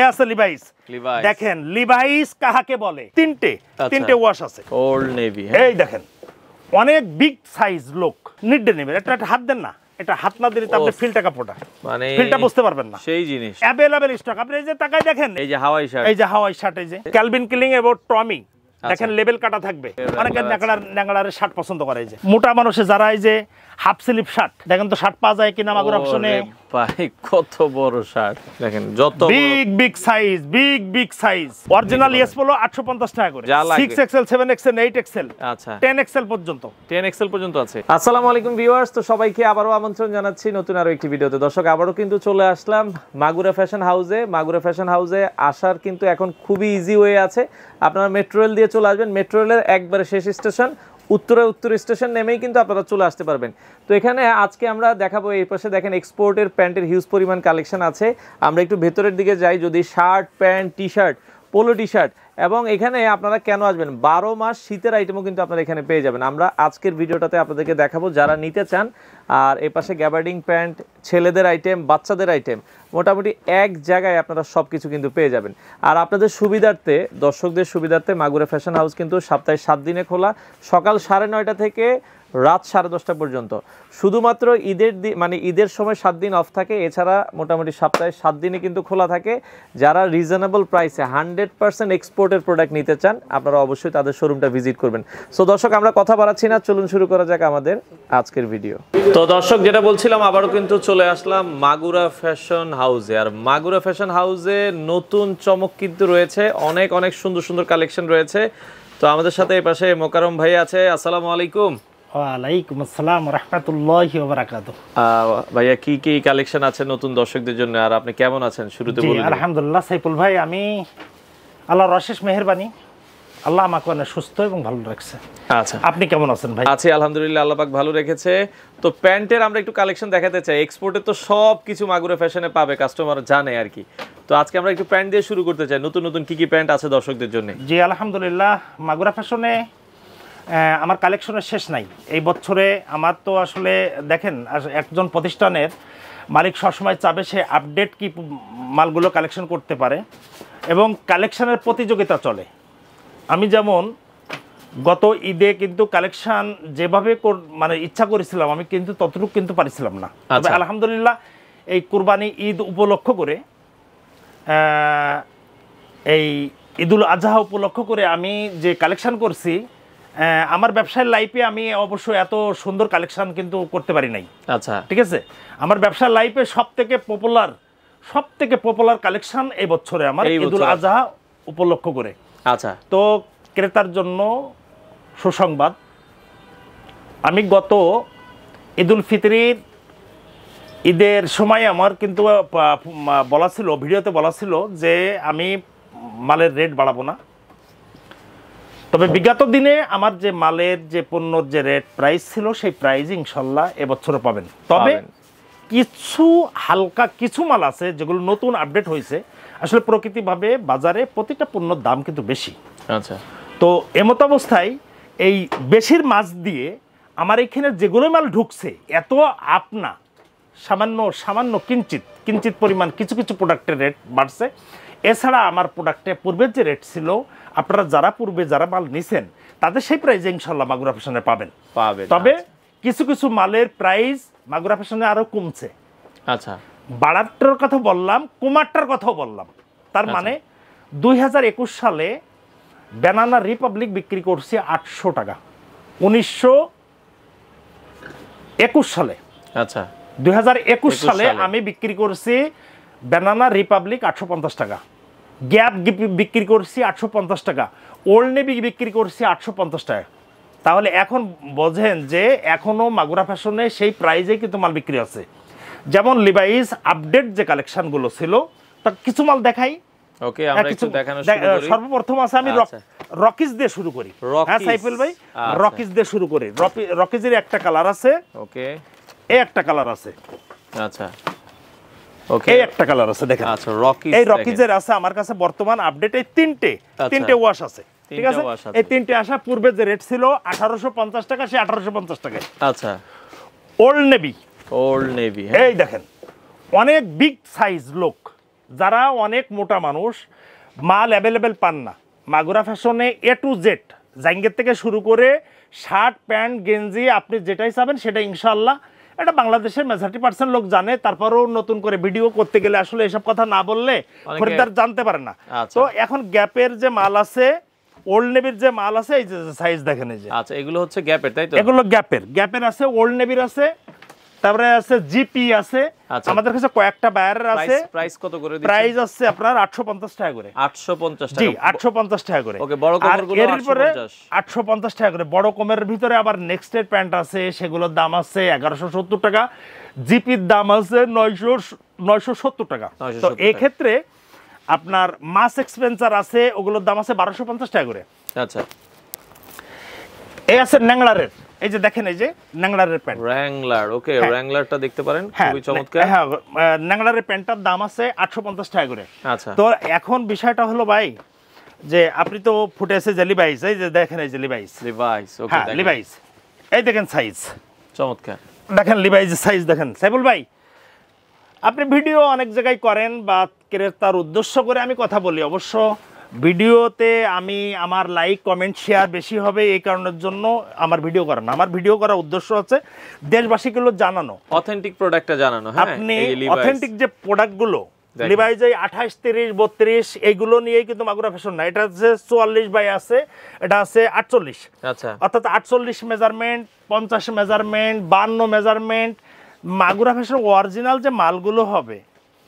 এ আছে লিভাইস দেখেন লিভাইস কাহাকে বলে তিনটে ওয়াশ আছে ওল্ড নেভি এই দেখেন অনেক বিগ সাইজ লোক নিডে নেবেন এটা হাত দেন না এটা হাত না দিলে আপনি ফিলটা কাপড়টা মানে ফিলটা বুঝতে পারবেন না সেই জিনিস अवेलेबल স্টক আপনি এই যে তাকাই দেখেন এই যে হাওয়াই শার্ট এই যে ক্যালভিন ক্লিং এবং টমি দেখেন লেভেল কাটা থাকবে অনেকে ন্যাংড়ার শার্ট পছন্দ করে এই যে মোটা মানুষে যারা এই যে হাফ স্লিভ শার্ট দেখেন তো শার্ট পাওয়া যায় কিনা মাগুরা অপশনে ভাই কত বড় শার্ট দেখেন যত big size original ES polo 850 টাকা করে 6XL 7XL 8XL আচ্ছা 10XL পর্যন্ত আছে আসসালামু আলাইকুম ভিউয়ার্স তো সবাইকে আবারো আমন্ত্রণ জানাচ্ছি নতুন আরো একটি ভিডিওতে দর্শক আবারো কিন্তু চলে আসলাম মাগুরা ফ্যাশন হাউসে আসার কিন্তু এখন খুবই ইজি ওয়ে আছে আপনারা মেট্রো রেল দিয়ে চলে আসবেন মেট্রো রেলের একবারে শেষ স্টেশন উত্তর স্টেশন নেমেই কিন্তু আপনারা চলে আসতে পারবেন তো এখানে আজকে আমরা দেখাবো এই পাশে দেখেন এক্সপোর্টের প্যান্টের হিউজ পরিমাণ কালেকশন আছে আমরা একটু ভেতরের দিকে যাই যদি shirt pant T shirt polo T shirt এবং এখানে আপনারা কেন আসবেন 12 মাস শীতের আইটেমও কিন্তু আপনারা এখানে পেয়ে যাবেন আমরা আজকের ভিডিওটাতে আপনাদেরকে দেখাবো যারা নিতে চান আর এই পাশে গ্যাবার্ডিং প্যান্ট ছেলেদের আইটেম বাচ্চাদের আইটেম মোটামুটি এক জায়গায় আপনারা সব কিছু কিন্তু পেয়ে যাবেন আর আপনাদের সুবিধার্থে দর্শকদের সুবিধার্থে মাগুরা ফ্যাশন হাউস কিন্তু সপ্তাহে 7 দিনে খোলা সকাল 9:30 থেকে রাত 10:30 পর্যন্ত শুধুমাত্র ঈদের সময় 7 দিন অফ থাকে এছাড়া মোটামুটি সপ্তাহে 7 দিনে কিন্তু খোলা থাকে যারা রিজনেবল প্রাইসে 100% এক্সপোর্টের প্রোডাক্ট নিতে চান আপনারা অবশ্যই তাদের শোরুমটা ভিজিট করবেন সো দর্শক আমরা কথা বাড়াচ্ছি না চলুন শুরু করা যাক আমাদের আজকের ভিডিও তো দর্শক যেটা বলছিলাম আবারও কিন্তু চলে আসলাম মাগুরা ফ্যাশন হাউসে আর মাগুরা ফ্যাশন হাউসে নতুন চমক কিন্তু রয়েছে অনেক সুন্দর কালেকশন রয়েছে তো আমাদের সাথে এই পাশে মোকাররম ভাই আছে আসসালামু আলাইকুম ওয়ালাইকুম আসসালাম রাহমাতুল্লাহি ওয়া বারাকাতুহু ভাইয়া কি কালেকশন আছে নতুন দর্শকদের জন্য আর আপনি কেমন আছেন শুরুতে বলুন আলহামদুলিল্লাহ সাইফুল ভাই আমি আল্লাহর অশেষ মেহেরবানি আল্লাহ আমাকে অনেক সুস্থ এবং ভালো রাখছে আচ্ছা আপনি কেমন আছেন ভাই আছি আলহামদুলিল্লাহ আল্লাহ পাক ভালো রেখেছে তো প্যান্টের আমরা একটু কালেকশন দেখাতে চাই এক্সপোর্টে তো সব কিছু মাগুরা ফ্যাশনে পাবে কাস্টমার জানে আর কি তো আজকে আমরা একটু প্যান্ট দিয়ে শুরু করতে চাই নতুন কি প্যান্ট আছে দর্শকদের জন্য জি আলহামদুলিল্লাহ মাগুরা ফ্যাশনে আমার কালেকশনের শেষ নাই এই বছরে আমার তো আসলে দেখেন একজন প্রতিষ্ঠানের মালিক সবসময় চাবে সে আপডেট কি মালগুলো কালেকশন করতে পারে এবং কালেকশনের প্রতিযোগিতা চলে আমি যেমন গত ঈদে কিন্তু কালেকশন যেভাবে ইচ্ছা করেছিলাম আমি কিন্তু ততটুকু কিন্তু পারিছিলাম না তবে আলহামদুলিল্লাহ এই কুরবানি ঈদ উপলক্ষ করে এই ঈদুল আজহা উপলক্ষ করে আমি যে কালেকশন করছি আমার ব্যবসার লাইফে আমি অবশ্য এত সুন্দর কালেকশন কিন্তু করতে পারি নাই আচ্ছা ঠিক আছে আমার ব্যবসার লাইফে সবথেকে পপুলার কালেকশন এই বছরে আমার ঈদুল আজহা উপলক্ষ করে আচ্ছা তো ক্রেতার জন্য সুসংবাদ আমি গত ঈদুল ফিতরের ঈদের সময় আমার কিন্তু বলা ছিল ভিডিওতে বলা ছিল যে আমি মালের রেট বাড়াবো না তবে বিগত দিনে আমার যে মালের যে পণ্যর যে রেট প্রাইস ছিল সেই প্রাইস ইনশাল্লাহ এবছরও পাবেন তবে কিছু হালকা কিছু মাল আছে যেগুলো নতুন আপডেট হয়েছে আসলে প্রকৃতিভাবে বাজারে প্রতিটা পণ্যর দাম কিন্তু বেশি আচ্ছা তো এমত অবস্থায় এই বেশির মাছ দিয়ে আমার এখানে যেগুলো মাল ঢুকছে এত আপনা সামান্য কিঞ্চিত পরিমাণ কিছু প্রোডাক্টের রেট বাড়ছে এছাড়া আমার প্রোডাক্টে পূর্বের যে রেট ছিল আপনারা যারা মাল নিছেন তাদের সেই প্রাইসে ইনশাল্লাহ মাগুরা ফ্যাশনে পাবেন তবে কিছু মালের প্রাইস মাগুরা ফ্যাশনে আরো কমছে আচ্ছা বাড়ারটার কথা বললাম কমারটার কথাও বললাম তার মানে 2021 সালে ব্যানানা রিপাবলিক বিক্রি করছি 800 টাকা 1921 সালে আচ্ছা 2021 সালে আমি বিক্রি করছি ব্যানানা রিপাবলিক 850 টাকা গ্যাপ বিক্রি করছি 850 টাকা ওল্ড নেভি বিক্রি করছি 850 টাকা তাহলে এখন বোঝেন যে এখনো মাগুরা ফ্যাশনে সেই প্রাইজে কিন্তু মাল বিক্রি আছে যেমন লিভাইস আপডেট যে কালেকশনগুলো ছিল তার কিছু মাল দেখাই ওকে আমরা একটু দেখানো শুরু করি সর্বপ্রথম আছে আমি রকিজ দিয়ে শুরু করি হ্যাঁ সাইফুল ভাই রকিজ দিয়ে শুরু করি রকিজের একটা কালার আছে ওকে এই একটা কালার আছে আচ্ছা ওকে এই একটা কালার আছে দেখেন আচ্ছা রকিজের আছে আমার কাছে বর্তমান আপডেট এই তিনটে ওয়াশ আছে ঠিক আছে এই তিনটে আসা পূর্বে যে রেট ছিল 1850 টাকা সে 1850 টাকা আচ্ছা ওল্ড নেভি এই দেখেন অনেক বিগ সাইজ লোক যারা অনেক মোটা মানুষ, মাল অ্যাভেলেবেল পান না, মাগুরা ফ্যাশনে A to Z জাঙ্গের থেকে শুরু করে শার্ট প্যান্ট গেঞ্জি আপনি যেটাই চাবেন সেটা ইনশাল্লাহ, এটা বাংলাদেশের মেজরিটি% লোক জানে। তারপরেও নতুন করে ভিডিও করতে গেলে আসলে এসব কথা না বললে খরিদ্দার জানতে পারে না। তো এখন গ্যাপের যে মাল আছে, ওল্ড নেভির যে মাল আছে, এই যে সাইজ দেখেন, এই যে আচ্ছা এগুলো হচ্ছে গ্যাপের, তাই তো? এগুলো গ্যাপের আছে, ওল্ড নেভির আছে, তারপরে আছে জিপি আছে। আমাদের কাছে কয়েকটা বায়ারের আছে। প্রাইস কত করে দিচ্ছেন? প্রাইস আছে আপনার 850 টাকা করে। 850 টাকা? জি 850 টাকা করে। ওকে, বড় কমের গুলো 850 850 টাকা করে। বড় কমের ভিতরে আবার নেক্সটের প্যান্ট আছে, সেগুলোর দাম আছে 1170 টাকা। জিপির দাম আছে 970 টাকা। তো এই ক্ষেত্রে আপনার মাস এক্সপেন্সার আছে, ওগুলোর দাম আছে 1250 টাকা করে। আচ্ছা, এই আছে ন্যাংলারের, এই যে দেখেন, এই যে ন্যাংলারের প্যান্ট, র্যাংলার। ওকে, র্যাংলারটা দেখতে পারেন, খুবই চমৎকার। হ্যাঁ, ন্যাংলারের প্যান্টটার দাম আছে 850 টাকা করে। আচ্ছা, তো এখন বিষয়টা হলো ভাই, যে আপনি তো ফুটেছে যে লিভাইস, এই যে দেখেন, এই যে লিভাইস। ওকে, হ্যাঁ লিভাইস, এই দেখেন সাইজ, চমৎকার। দেখেন লিভাইসের সাইজ দেখেন। সাইফুল ভাই, আপনি ভিডিও অনেক জায়গায় করেন বা ক্রেতার উদ্দেশ্য করে আমি কথা বলি, অবশ্য ভিডিওতে আমি আমার লাইক কমেন্ট শেয়ার বেশি হবে, এই কারণের জন্য আমার ভিডিও করা না। আমার ভিডিও করার উদ্দেশ্য হচ্ছে দেশবাসীগুলো জানানো, অথেন্টিক প্রোডাক্টটা জানানো। হ্যাঁ, আপনি অথেন্টিক যে প্রোডাক্টগুলো লিভাইস, এই 28, 30, 32 এইগুলো নিয়েই কিন্তু মাগুরা ফ্যাশন না। এটা হচ্ছে 44 বাই আছে, এটা আছে 48। আচ্ছা, অর্থাৎ 48 measurement, 50 measurement, 52 measurement. Magura fashion original যে মালগুলো হবে,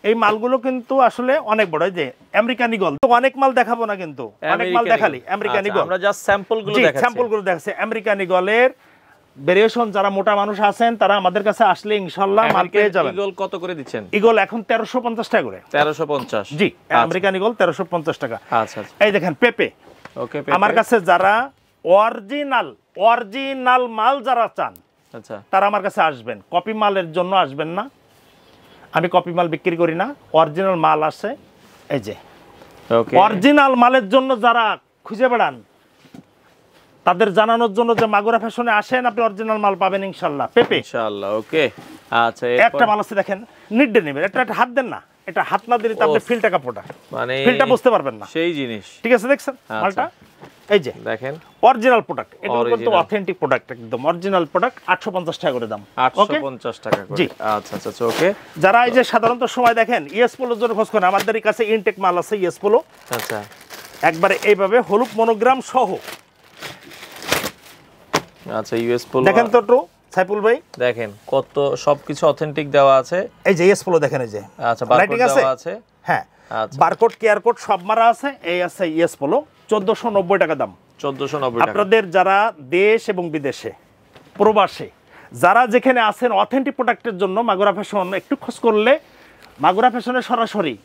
এই মালগুলো কিন্তু আসলে অনেক বড়। এই যে আমেরিকান ঈগল, তো অনেক মাল দেখাবো না, কিন্তু অনেক মাল দেখালি আমেরিকান ঈগল। আমরা জাস্ট স্যাম্পলগুলো দেখাচ্ছি। স্যাম্পলগুলো দেখাচ্ছি। আমেরিকান ঈগলের ভেরিয়েশন যারা মোটা মানুষ আছেন তারা আমাদের কাছে আসলে ইনশাআল্লাহ মাল পেয়ে যাবেন। ঈগল কত করে দিচ্ছেন? ঈগল এখন 1350 টাকা করে। 1350? জি, আমেরিকান ঈগল 1350 টাকা। আচ্ছা, এই দেখেন পেপে। ওকে, আমার কাছে যারা অরিজিনাল মাল যারা চান, আচ্ছা, তারা আমার কাছে আসবেন, কপি মালের জন্য আসবেন না। আমি কপি মাল বিক্রি করি না, অরিজিনাল মাল আছে। এই যে ওকে, অরিজিনাল মালের জন্য যারা খুঁজে বেড়ান, তাদের জানানোর জন্য যে মাগুরা ফ্যাশনে আসেন, আপনি অরিজিনাল মাল পাবেন ইনশাআল্লাহ। পেপে ইনশাআল্লাহ। ওকে, আচ্ছা, একটা মাল আছে দেখেন, নিডে নেবেন, এটা হাত দেন না, এটা হাত না দিলে তো আপনি ফিলটা কাপড়টা, মানে ফিলটা বুঝতে পারবেন না, সেই জিনিস। ঠিক আছে, দেখছেন মালটা, এই যে দেখেন অরিজিনাল প্রোডাক্ট, এগুলো কিন্তু অথেন্টিক প্রোডাক্ট, একদম অরিজিনাল প্রোডাক্ট। 850 টাকা করে দাম। 850 টাকা করে। জি, আচ্ছা আচ্ছা, ওকে। যারা এই যে সাধারণত সময় দেখেন ইএস পোলোর জন্য খোঁজ করেন, আমাদের কাছে ইনটেক মাল আছে ইএস পোলো। আচ্ছা, একবারে এইভাবে হলুদ মনোগ্রাম সহ। আচ্ছা, ইউএস পোলো দেখেন তো একটু সাইফুল ভাই, দেখেন কত সবকিছু অথেন্টিক দেওয়া আছে। এই যে ইএস পোলো দেখেন, এই যে আচ্ছা, বারকোড দেওয়া আছে। হ্যাঁ, আচ্ছা, বারকোড কেয়ার কোড সব মারা আছে। এই আছে ইএস পোলো, 1490 টাকা দাম। 1490 টাকা। আপনাদের যারা দেশ এবং বিদেশে, প্রবাসে যারা যেখানে আছেন, অথেন্টিক প্রোডাক্টের জন্য মাগুরা ফ্যাশন একটু খোঁজ করলে, মাগুরা ফ্যাশনে সরাসরি।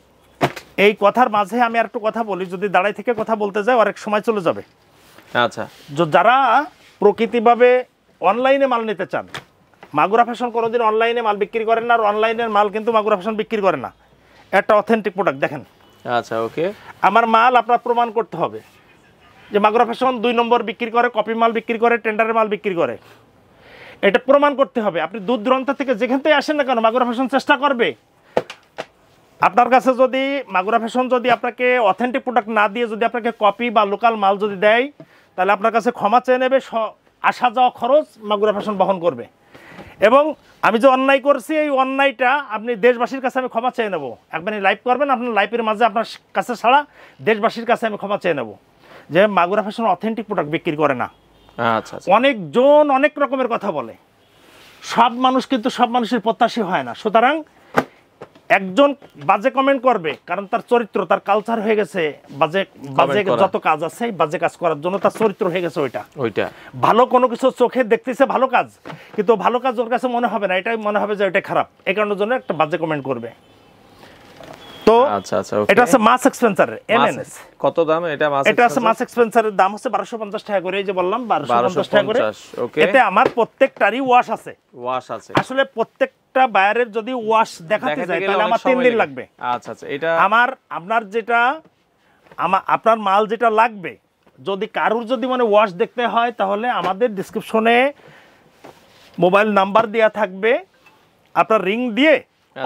এই কথার মাঝে আমি আর একটু কথা বলি, যদি দাঁড়াই থেকে কথা বলতে যাই অনেক সময় চলে যাবে। আচ্ছা, যারা প্রকৃতিভাবে অনলাইনে মাল নিতে চান, মাগুরা ফ্যাশন কোনোদিন অনলাইনে মাল বিক্রি করেন না, আর অনলাইনের মাল কিন্তু মাগুরা ফ্যাশন বিক্রি করে না। একটা অথেন্টিক প্রোডাক্ট দেখেন। আচ্ছা, ওকে। আমার মাল আপনার প্রমাণ করতে হবে যে মাগুরা ফ্যাশন 2 নম্বর বিক্রি করে, কপি মাল বিক্রি করে, টেন্ডারের মাল বিক্রি করে, এটা প্রমাণ করতে হবে। আপনি দূর দূরান্ত থেকে যেখান থেকে আসেন না কেন, মাগুরা ফ্যাশন চেষ্টা করবে আপনার কাছে, যদি মাগুরা ফ্যাশন যদি আপনাকে অথেন্টিক প্রোডাক্ট না দিয়ে যদি আপনাকে কপি বা লোকাল মাল যদি দেয়, তাহলে আপনার কাছে ক্ষমা চেয়ে নেবে, আসা যাওয়া খরচ মাগুরা ফ্যাশন বহন করবে। এবং আমি যে অন্যায় করছি, এই অন্যায়টা আপনি দেশবাসীর কাছে আমি ক্ষমা চেয়ে নেবো। একবার লাইভ করবেন, আপনার লাইভের মাঝে আপনার কাছে ছাড়া দেশবাসীর কাছে আমি ক্ষমা চেয়ে নেবো যে মাগুরা ফ্যাশন অথেন্টিক প্রোডাক্ট বিক্রি করে না। আচ্ছা, অনেকজন অনেক রকমের কথা বলে, সব মানুষ কিন্তু সব মানুষের প্রত্যাশী হয় না। সুতরাং একজন বাজে কমেন্ট করবে, কারণ তার চরিত্র, তার কালচার হয়ে গেছে বাজে বাজে যত কাজ আছে, বাজে কাজ করার জন্য তার চরিত্র হয়ে গেছে ওইটা। ভালো কোনো কিছু চোখে দেখতেছে ভালো কাজ, কিন্তু ভালো কাজ ওর কাছে মনে হবে না, এটাই মনে হবে যে এটা খারাপ, এই কারণের জন্য একটা বাজে কমেন্ট করবে। তো আচ্ছা আচ্ছা, এটা আছে মাস এক্সপেন্সারের এমএনএস। কত দাম এটা? এটা আছে মাস এক্সপেন্সারের দাম হচ্ছে 1250 টাকা করে। এই যে বললাম 1250 টাকা করে। ওকে, এতে আমার প্রত্যেকটারই ওয়াশ আছে। আসলে প্রত্যেকটা বায়ারের যদি ওয়াশ দেখাতে যায় তাহলে আমার 3 দিন লাগবে। আচ্ছা আচ্ছা, এটা আপনার যেটা আপনার মাল যেটা লাগবে, যদি কারুর যদি মানে ওয়াশ দেখতে হয়, তাহলে আমাদের ডেসক্রিপশনে মোবাইল নাম্বার দেয়া থাকবে, আপনার রিং দিয়ে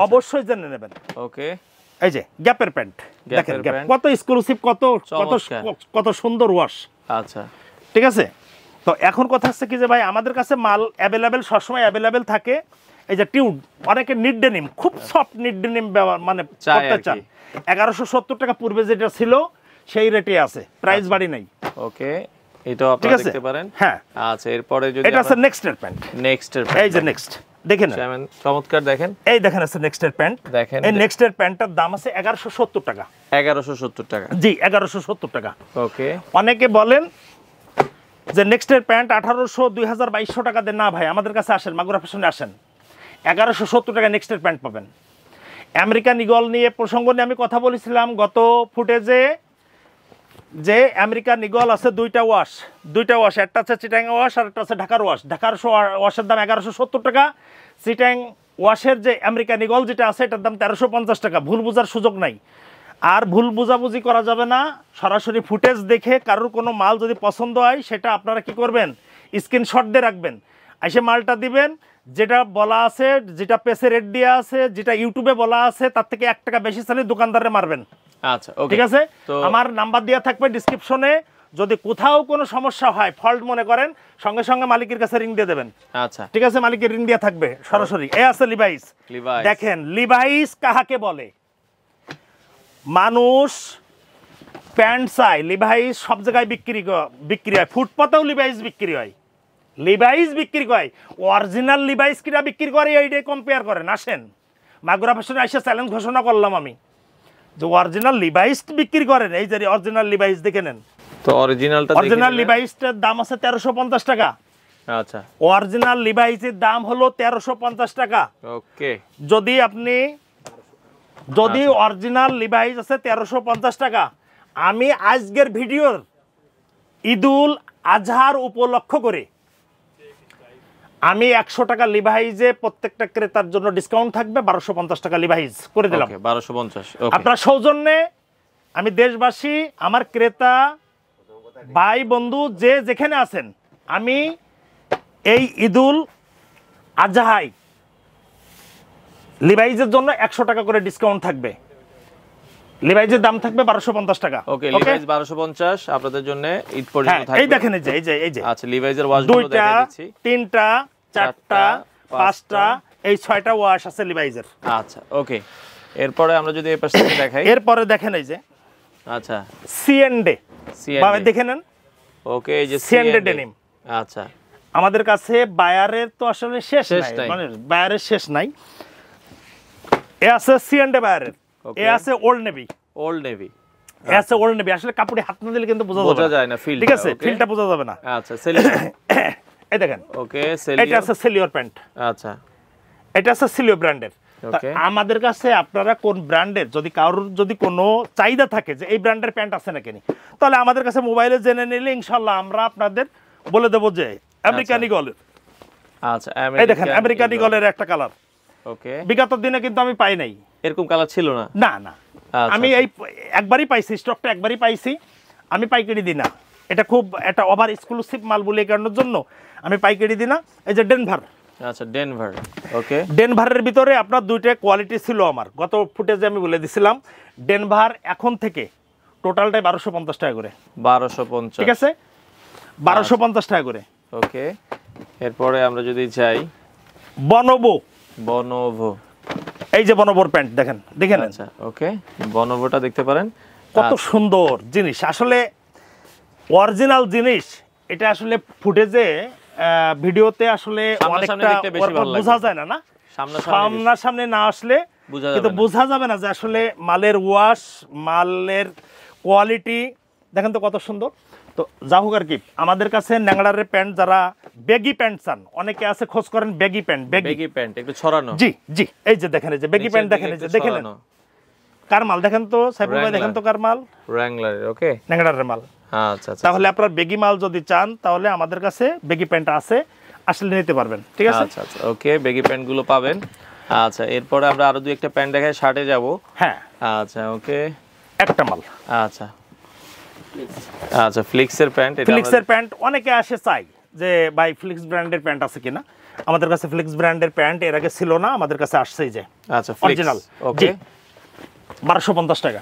অবশ্যই জেনে নেবেন। ওকে, এই যে গ্যাপের প্যান্ট দেখেন, গ্যাপ কত এক্সক্লুসিভ, কত কত কত সুন্দর ওয়াশ। আচ্ছা ঠিক আছে। তো এখন কথা হচ্ছে কি যে ভাই আমাদের কাছে মাল অ্যাভেলেবেল, সবসময় অ্যাভেলেবেল থাকে। এই যে টিউড, অনেকে নিড ডেনিম, খুব সফট নিড ডেনিম মানে করতে চান, 1170 টাকা পূর্বে যেটা ছিল সেই রেটে আছে, প্রাইস বাড়ি নাই। ওকে, এটাও আপনারা দেখতে পারেন। হ্যাঁ আচ্ছা, এরপরে যদি এটা আছে নেক্সটের প্যান্ট, নেক্সটের এই যে নেক্সট দেখেন, চমৎকার দেখেন, এই দেখেন আছে নেক্সটের প্যান্ট। দেখেন এই নেক্সটের প্যান্টটার দাম আছে 1170 টাকা। 1170 টাকা? জি 1170 টাকা। ওকে, অনেকে বলেন যে নেক্সটের প্যান্ট 1800 2000 2200 টাকা দেন, না ভাই আমাদের কাছে আসেন, মাগুরা ফ্যাশনে আসেন, 1170 টাকা নেক্সটের প্যান্ট পাবেন। আমেরিকান ইগল নিয়ে প্রসঙ্গ নিয়ে আমি কথা বলেছিলাম গত ফুটেজে, যে আমেরিকান ইগল আছে দুইটা ওয়াশ, একটা আছে চিটাং ওয়াশ আর একটা আছে ঢাকার ওয়াশ। ঢাকার ওয়াশের দাম 1170 টাকা, চিটাং ওয়াশের যে আমেরিকান ইগল যেটা আছে এটার দাম 1350 টাকা। ভুল বোঝার সুযোগ নাই, আর ভুল বোঝাবুঝি করা যাবে না। সরাসরি ফুটেজ দেখে কারোর কোনো মাল যদি পছন্দ হয় সেটা আপনারা কি করবেন, স্ক্রিনশট দিয়ে রাখবেন, এসে মালটা দিবেন, যেটা বলা আছে, যেটা পেজে রেট দেওয়া আছে, যেটা ইউটিউবে বলা আছে তার থেকে 1 টাকা বেশি চাইলে দোকানদারে মারবেন। আচ্ছা ওকে, ঠিক আছে। আমার নাম্বার দেওয়া থাকবে ডিসক্রিপশনে, যদি কোথাও কোনো সমস্যা হয়, ফল্ট মনে করেন, সঙ্গে সঙ্গে মালিকের কাছে রিং দিয়ে দেবেন। আচ্ছা ঠিক আছে, মালিকের রিং দেওয়া থাকবে সরাসরি। এই আছে লিভাইস, দেখেন লিভাইস কাহাকে বলে। মানুষ প্যান্ট চাই, লিভাইস সব জায়গায় বিক্রি হয়, ফুটপাতেও লিভাইস বিক্রি হয়, লিভাইস বিক্রি করে। অরিজিনাল লিভাইস কিরা বিক্রি করে এইটাই কম্পেয়ার করেন। আসেন মাগুরা ফ্যাশনে এসে চ্যালেঞ্জ ঘোষণা করলাম আমি যে অরিজিনাল লিভাইস বিক্রি করেন। এই যে অরিজিনাল লিভাইস দেখে নেন, তো অরিজিনাল লিভাইসটার দাম আছে 1350 টাকা। আচ্ছা, অরিজিনাল লিভাইসের দাম হলো 1350 টাকা। ওকে, যদি অরিজিনাল লিভাইস আছে 1350 টাকা, আমি আজকের ভিডিওর ঈদুল আজহার উপলক্ষ করে আমি 100 টাকা লিভাইজে প্রত্যেকটা ক্রেতার জন্য ডিসকাউন্ট থাকবে, 1250 টাকা লিভাইজ করে দিলাম। 1250 আপনার সৌজন্যে আমি দেশবাসী, আমার ক্রেতা ভাই বন্ধু যে যেখানে আছেন, আমি এই ঈদুল আজহায় লিভাইজের জন্য 100 টাকা করে ডিসকাউন্ট থাকবে। লিভাইজের দাম থাকবে 1250 টাকা। ওকে, লিভাইজ 1250 আপনাদের জন্য ঈদ পর্যন্ত থাকবে। এই দেখেন, এই যে আচ্ছা, লিভাইজের ওয়াশগুলো দেখাই দিচ্ছি। 2টা 4টা 5টা এই 6টা ওয়াশ আছে লিভাইজের। আচ্ছা ওকে, এরপরে আমরা যদি এই পাশে দেখাই, এরপরে দেখেন এই যে আচ্ছা সিএনডে, ভাবে দেখে নেন। ওকে, এই যে সিএনডে ডেনিম। আচ্ছা, আমাদের কাছে বায়ারের তো আসলে শেষ নাই, মানে বায়ারের শেষ নাই। এ আছে সিএনডে বায়ারের, এ আছে ওল্ড নেভি, এ আছে ওল্ড নেভি। আসলে কাপড়ে হাত না দিলে কিন্তু বোঝা যায় না ফিল, ঠিক আছে, ফিলটা বোঝা যাবে না। আচ্ছা, সেলিয়র, এই দেখেন, ওকে, সেলিয়র, এটা আছে সেলিয়র প্যান্ট। আচ্ছা, এটা আছে সেলিয়র ব্র্যান্ডের। আমাদের কাছে আপনারা কোন ব্র্যান্ডের, যদি কারোর যদি কোনো চাহিদা থাকে যে এই ব্র্যান্ডের প্যান্ট আছে নাকি, তাহলে আমাদের কাছে মোবাইলে জেনে নিলে ইনশাল্লাহ আমরা আপনাদের বলে দেবো যে আমেরিকান ইগলের। আচ্ছা, এই দেখেন আমেরিকান ইগলের একটা কালার। ওকে, বিগত দিনে কিন্তু আমি পাই নাই, এরকম কালার ছিল না। না, আমি এই একবারই পাইছি, স্টকটা একবারই পাইছি, আমি পাইকারি দিই না। এটা খুব একটা ওভার এক্সক্লুসিভ মাল বলে এই কারণের জন্য আমি পাইকারি দিই না। এই যে ডেনভার, আচ্ছা ডেনভার, ওকে, ডেনভারের ভিতরে আপনার দুইটা কোয়ালিটি ছিল। আমার গত ফুটেজে আমি বলে দিছিলাম, ডেনভার এখন থেকে টোটালটাই 1250 টাকা করে। 1250, ঠিক আছে, 1250 টাকা করে। ওকে, এরপরে আমরা যদি যাই বনোভো, এই যে বনোভোর প্যান্ট দেখেন, দেখেন। আচ্ছা ওকে, বনোভোটা দেখতে পারেন, কত সুন্দর জিনিস, আসলে অরিজিনাল জিনিস। এটা আসলে ফুটেজে ভিডিওতে আসলে অনেকটা বোঝা যায় না, সামনাসামনি না আসলে কিন্তু বোঝা যাবে না যে আসলে মালের ওয়াশ, মালের কোয়ালিটি দেখেন তো কত সুন্দর। তো যা হোক আর কি, আমাদের কাছে ন্যাংড়ারের প্যান্ট, যারা বেগি প্যান্ট চান, অনেকে আছে খোঁজ করেন বেগি প্যান্ট একটু ছড়ানো। জি, এই যে দেখেন, এই যে বেগি প্যান্ট দেখেন, এই যে দেখেন কার মাল দেখেন তো, সাইফুল ভাই দেখেন তো কার মাল, র্যাঙ্গলারের। ওকে, ন্যাংড়ারের মাল। আচ্ছা, তাহলে আপনার বেগি মাল যদি চান, তাহলে আমাদের কাছে বেগি প্যান্ট আছে, আসলে নিতে পারবেন। ঠিক আছে, আচ্ছা ওকে, বেগি প্যান্ট গুলো পাবেন। আচ্ছা, এরপরে আমরা আরো দুই একটা প্যান্ট দেখাই, শার্টে যাব। হ্যাঁ, আচ্ছা ওকে, একটা মাল। আচ্ছা, ফ্লিক্সের প্যান্ট অনেকে আসে চাই যে ভাই ফ্লিক্স ব্র্যান্ডের প্যান্ট আছে কিনা। আমাদের কাছে ফ্লিক্স ব্র্যান্ডের প্যান্ট এর আগে ছিল না, আমাদের কাছে আসছেই যে আচ্ছা অরিজিনাল। ওকে, 1250 টাকা।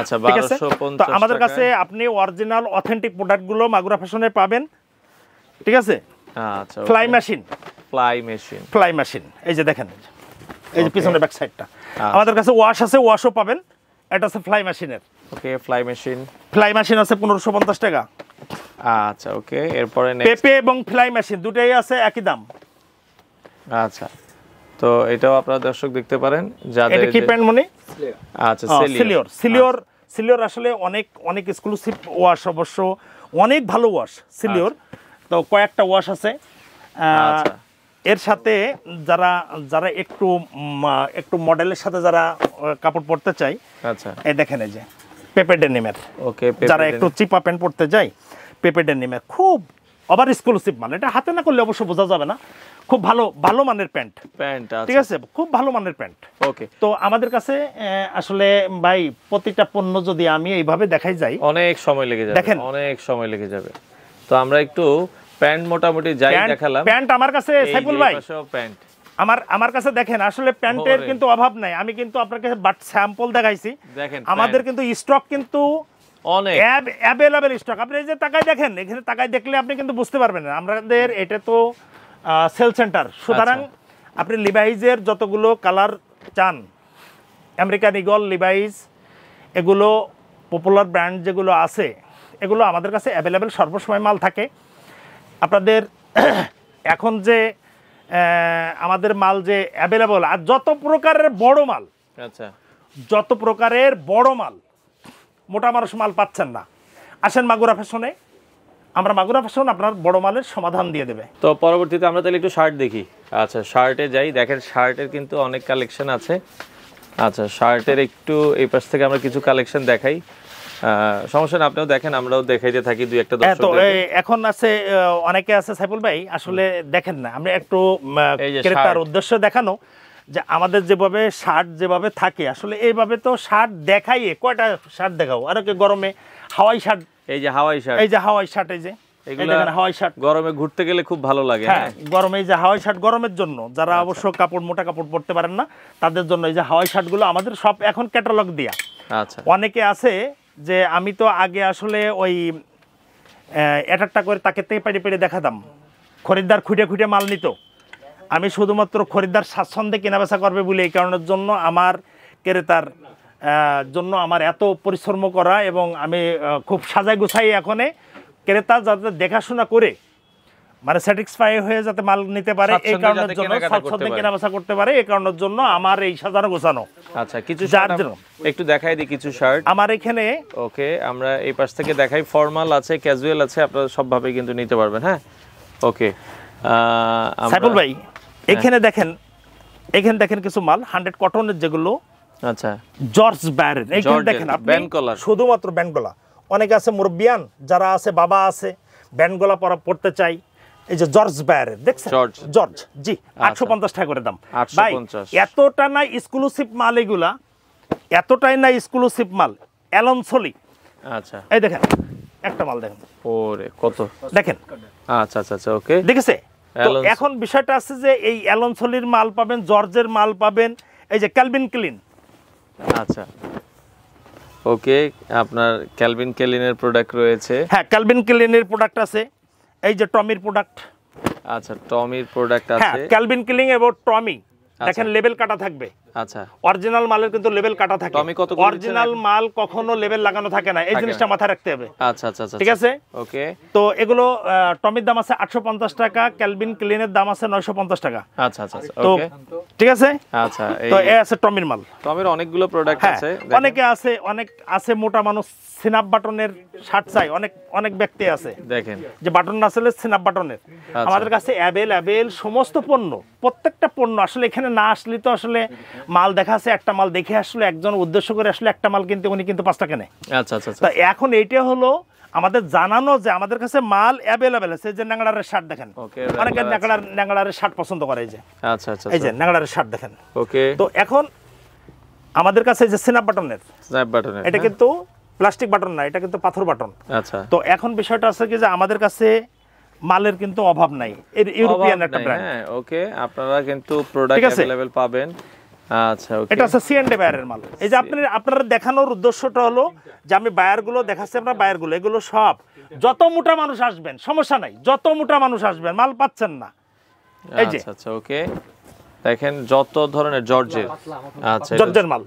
আচ্ছা, ঠিক আছে? 1250 তো আমাদের টাকায়। কাছে আপনি অরিজিনাল অথেন্টিক প্রোডাক্টগুলো মাগুরা ফ্যাশনে পাবেন। ঠিক আছে? আচ্ছা, ফ্লাই মেশিন, ফ্লাই মেশিন এই যে দেখেন, এই যে Okay. পিছনের ব্যাক সাইডটা। আমাদের কাছে ওয়াশ আছে, ওয়াশও পাবেন। এটা আছে ফ্লাই মেশিনের। ওকে, ফ্লাই মেশিন আছে 1550 টাকা। আচ্ছা, ওকে। এরপরে নেক্সট, পেপে এবং ফ্লাই মেশিন দুটোই আছে একই দাম। আচ্ছা, তো এটাও আপনারা দর্শক দেখতে পারেন যাদের এটা কি প্যান্ট মনি? আচ্ছা, সিলিওর আসলে অনেক অনেক এক্সক্লুসিভ ওয়াশ, অবশ্য অনেক ভালো ওয়াশ সিলিওর। তো কয়েকটা ওয়াশ আছে। আচ্ছা। এর সাথে যারা যারা একটু একটু মডেলের সাথে যারা কাপড় পরতে চায়, আচ্ছা, এই দেখেন এই যে পেপে ডেনিমের, ওকে। যারা একটু চিপা প্যান্ট পরতে যায়, পেপে ডেনিমের খুব ওভার এক্সক্লুসিভ মাল। এটা হাতে না করলে অবশ্য বোঝা যাবে না। খুব ভালো মানের প্যান্ট, ঠিক আছে, খুব ভালো মানের প্যান্ট। ওকে। তো আমাদের কাছে আসলে ভাই প্রতিটা পণ্য যদি আমি এইভাবে দেখাই যাই অনেক সময় লেগে যাবে, দেখেন অনেক সময় লেগে যাবে। তো আমরা একটু প্যান্ট মোটামুটি যাই দেখালাম। প্যান্ট আমার কাছে সাইফুল ভাই, প্যান্ট আমার কাছে দেখেন আসলে প্যান্টের কিন্তু অভাব নাই। আমি কিন্তু আপনাকে বাট স্যাম্পল দেখাইছি। দেখেন আমাদের কিন্তু স্টক কিন্তু অনেক অ্যাভেলেবেল স্টক। আপনি এই যে তাকাই দেখেন, এখানে তাকাই দেখলে আপনি কিন্তু বুঝতে পারবেন না। আমাদের এটা তো সেল সেন্টার, সুতরাং আপনি লিভাইজের যতগুলো কালার চান, আমেরিকান ইগল, লিভাইজ, এগুলো পপুলার ব্র্যান্ড যেগুলো আছে, এগুলো আমাদের কাছে অ্যাভেলেবেল সর্বসময় মাল থাকে। আপনাদের এখন যে আমাদের মাল যে অ্যাভেলেবল, আর যত প্রকারের বড় মাল, আচ্ছা, যত প্রকারের বড় মাল, মোটা মানুষ মাল পাচ্ছেন না, আসেন মাগুরা ফ্যাশনে। আমরা মাগুরা ফ্যাশন আপনার বড় মালের সমাধান দিয়ে দেবে। তো পরবর্তীতে আমরা তাহলে একটু শার্ট দেখি। আচ্ছা, শার্টে যাই। দেখেন শার্টের কিন্তু অনেক কালেকশন আছে। আচ্ছা, শার্টের একটু এই পাশ থেকে আমরা কিছু কালেকশন দেখাই। সমস্যা না, আপনিও দেখেন, আমরাও দেখাইতে থাকি দুই একটা তো দর্শক। এখন আছে অনেকে আছে সাইফুল ভাই, আসলে দেখেন না, আমরা একটু ক্রেতার উদ্দেশ্যে দেখানো যে আমাদের যেভাবে শার্ট যেভাবে থাকে, আসলে এইভাবে তো শার্ট দেখাই, কয়টা শার্ট দেখাও। আর কি গরমে হাওয়াই শার্ট, এই যে হাওয়াই শার্ট, এই যে হাওয়াই শার্ট, এই যে হাওয়াই শার্ট গরমে ঘুরতে গেলে খুব ভালো লাগে। হ্যাঁ, গরমে এই যে হাওয়াই শার্ট গরমের জন্য, যারা অবশ্য কাপড় মোটা কাপড় পরতে পারেন না, তাদের জন্য এই যে হাওয়াই শার্টগুলো আমাদের সব এখন ক্যাটালগ দিয়া। আচ্ছা, অনেকে আছে যে আমি তো আগে আসলে ওই একটা করে তাকে পেড়ে পেড়ে দেখাতাম, খরিদ্দার খুঁটে খুঁটে মাল নিত। আমি শুধুমাত্র খরিদ্দার স্বাচ্ছন্দ্যে কেনাবেচা করবে বলে এই কারণের জন্য আমার ক্রেতার জন্য আমার এত পরিশ্রম করা, এবং আমি খুব সাজাই গুছাই এখনে ক্রেতা যাতে দেখাশোনা করে মানে স্যাটিসফাই হয়ে যাতে মাল নিতে পারে, এই কারণের জন্য স্বাচ্ছন্দ্যে কেনাবেচা করতে পারে, এই কারণের জন্য আমার এই সাজানো গোছানো। আচ্ছা, কিছু শার্ট একটু দেখাই দিই, কিছু শার্ট আমার এখানে। ওকে, আমরা এই পাশ থেকে দেখাই। ফর্মাল আছে, ক্যাজুয়াল আছে, আপনারা সবভাবে কিন্তু নিতে পারবেন। হ্যাঁ, ওকে। সাইফুল ভাই এখানে দেখেন, এখানে দেখেন কিছু মাল 100 কটনের যেগুলো। আচ্ছা, জর্জ ব্যারের এইখানে দেখেন আপনি, শুধুমাত্র ব্যান্ড গলা। অনেকে আছে মুরব্বিয়ান যারা আছে, বাবা আছে, ব্যান্ড গলা পড়তে চাই, এই যে জর্জ ব্যারের দেখছেন, জর্জ জি 850 টাকা করে দাম। ভাই এতটা না এক্সক্লুসিভ মাল, এগুলা এতটাই না এক্সক্লুসিভ মাল। অ্যালন সলি, আচ্ছা, এই দেখেন একটা মাল দেখেন, ওরে কত দেখেন। আচ্ছা আচ্ছা আচ্ছা, ওকে, দেখেছে। এখন বিষয়টা আছে যে এই অ্যালন সলির মাল পাবেন, জর্জের মাল পাবেন, এই যে ক্যালভিন ক্লিন। আচ্ছা, ওকে, আপনার ক্যালভিন ক্লিনের প্রোডাক্ট রয়েছে। হ্যাঁ, ক্যালভিন ক্লিনের প্রোডাক্ট আছে, এই যে টমির প্রোডাক্ট। আচ্ছা, টমির প্রোডাক্ট আছে। হ্যাঁ, ক্যালভিন ক্লিন এবং টমি, দেখেন লেবেল কাটা থাকবে। আচ্ছা, অরিজিনাল মালের কিন্তু লেবেল কাটা থাকে। টমি কত? অরিজিনাল মাল কখনো লেবেল লাগানো থাকে না, এই জিনিসটা মাথায় রাখতে হবে। আচ্ছা আচ্ছা আচ্ছা, ঠিক আছে, ওকে। তো এগুলো টমির দাম আছে 850 টাকা, ক্যালভিন ক্লিনের দাম আছে 950 টাকা। আচ্ছা আচ্ছা, ওকে, ঠিক আছে। আচ্ছা, তো এই আছে টমির মাল। টমির অনেকগুলো প্রোডাক্ট আছে। অনেকে আছে, অনেক আছে মোটা মানুষ সিনাপ বাটনের শার্ট চাই, অনেক ব্যক্তি আছে দেখেন যে বাটন না আসলে সিনাপ বাটনের। আমাদের কাছে অ্যাভেলেবেল সমস্ত পণ্য, প্রত্যেকটা পণ্য। আসলে এখানে না আসলে তো আসলে মাল দেখা আছে, একটা মাল দেখে আসলে একজন উদ্দেশ্য করে আসলে একটা মাল কিনতে, উনি কিন্তু 5টা কেনে। আচ্ছা আচ্ছা, তো এখন এইটা হলো আমাদের জানানো যে আমাদের কাছে মাল অ্যাভেলেবেল আছে। যে ন্যাংড়ারের শার্ট দেখেন, অনেকে ন্যাংড়ারের শার্ট পছন্দ করে, এই যে আচ্ছা আচ্ছা, এই যে ন্যাংড়ারের শার্ট দেখেন, ওকে। তো এখন আমাদের কাছে যে স্ন্যাপ বাটনের, এটা কিন্তু প্লাস্টিক বাটন না, এটা কিন্তু পাথর বাটন। আচ্ছা, তো এখন বিষয়টা আছে কি যে আমাদের কাছে মালের কিন্তু অভাব নাই, এর ইউরোপিয়ান একটা ব্র্যান্ড। হ্যাঁ, ওকে, আপনারা কিন্তু প্রোডাক্ট अवेलेबल পাবেন। আচ্ছা ওকে এটা হচ্ছে সিএনডি বায়ারের মাল। এই যে আপনারা দেখানোর উদ্দেশ্যটা হলো যে আমি বায়ারগুলো দেখাচ্ছি, আপনার বায়ারগুলো এগুলো সব যত মোটা মানুষ আসবেন সমস্যা নাই, যত মোটা মানুষ আসবেন মাল পাচ্ছেন না। এই যে আচ্ছা ওকে দেখেন যত ধরনের জর্জের, আচ্ছা জর্জের মাল,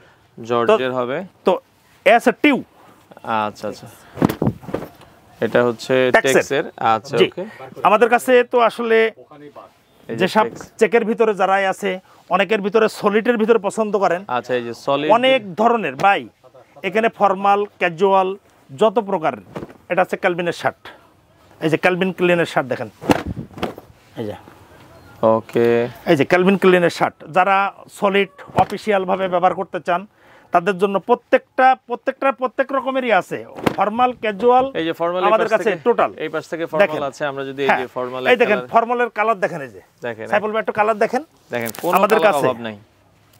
জর্জের হবে। তো এস টিউ, আচ্ছা এটা হচ্ছে টেক্সের। আচ্ছা ওকে আমাদের কাছে তো আসলে যে সব চেকের ভিতরে যারাই আছে অনেকের ভিতরে সলিডের ভিতরে পছন্দ করেন। আচ্ছা এই যে সলিড অনেক ধরনের ভাই এখানে ফর্মাল ক্যাজুয়াল যত প্রকার। এটা হচ্ছে ক্যালভিনের শার্ট, এই যে ক্যালভিন ক্লিনের শার্ট দেখেন, এই যে ওকে এই যে ক্যালভিন ক্লিনের শার্ট যারা সলিড অফিসিয়াল ভাবে ব্যবহার করতে চান তাদের জন্য প্রত্যেক রকমেরই আছে, ফর্মাল ক্যাজুয়াল। এই যে ফর্মাল আমাদের কাছে টোটাল এই পাশ থেকে ফর্মাল আছে। আমরা যদি এই যে ফর্মাল এই দেখেন ফর্মালের কালার দেখেন, এই যে দেখেন সাইফুল ভাই একটু কালার দেখেন, কোন আমাদের কাছে অভাব নাই।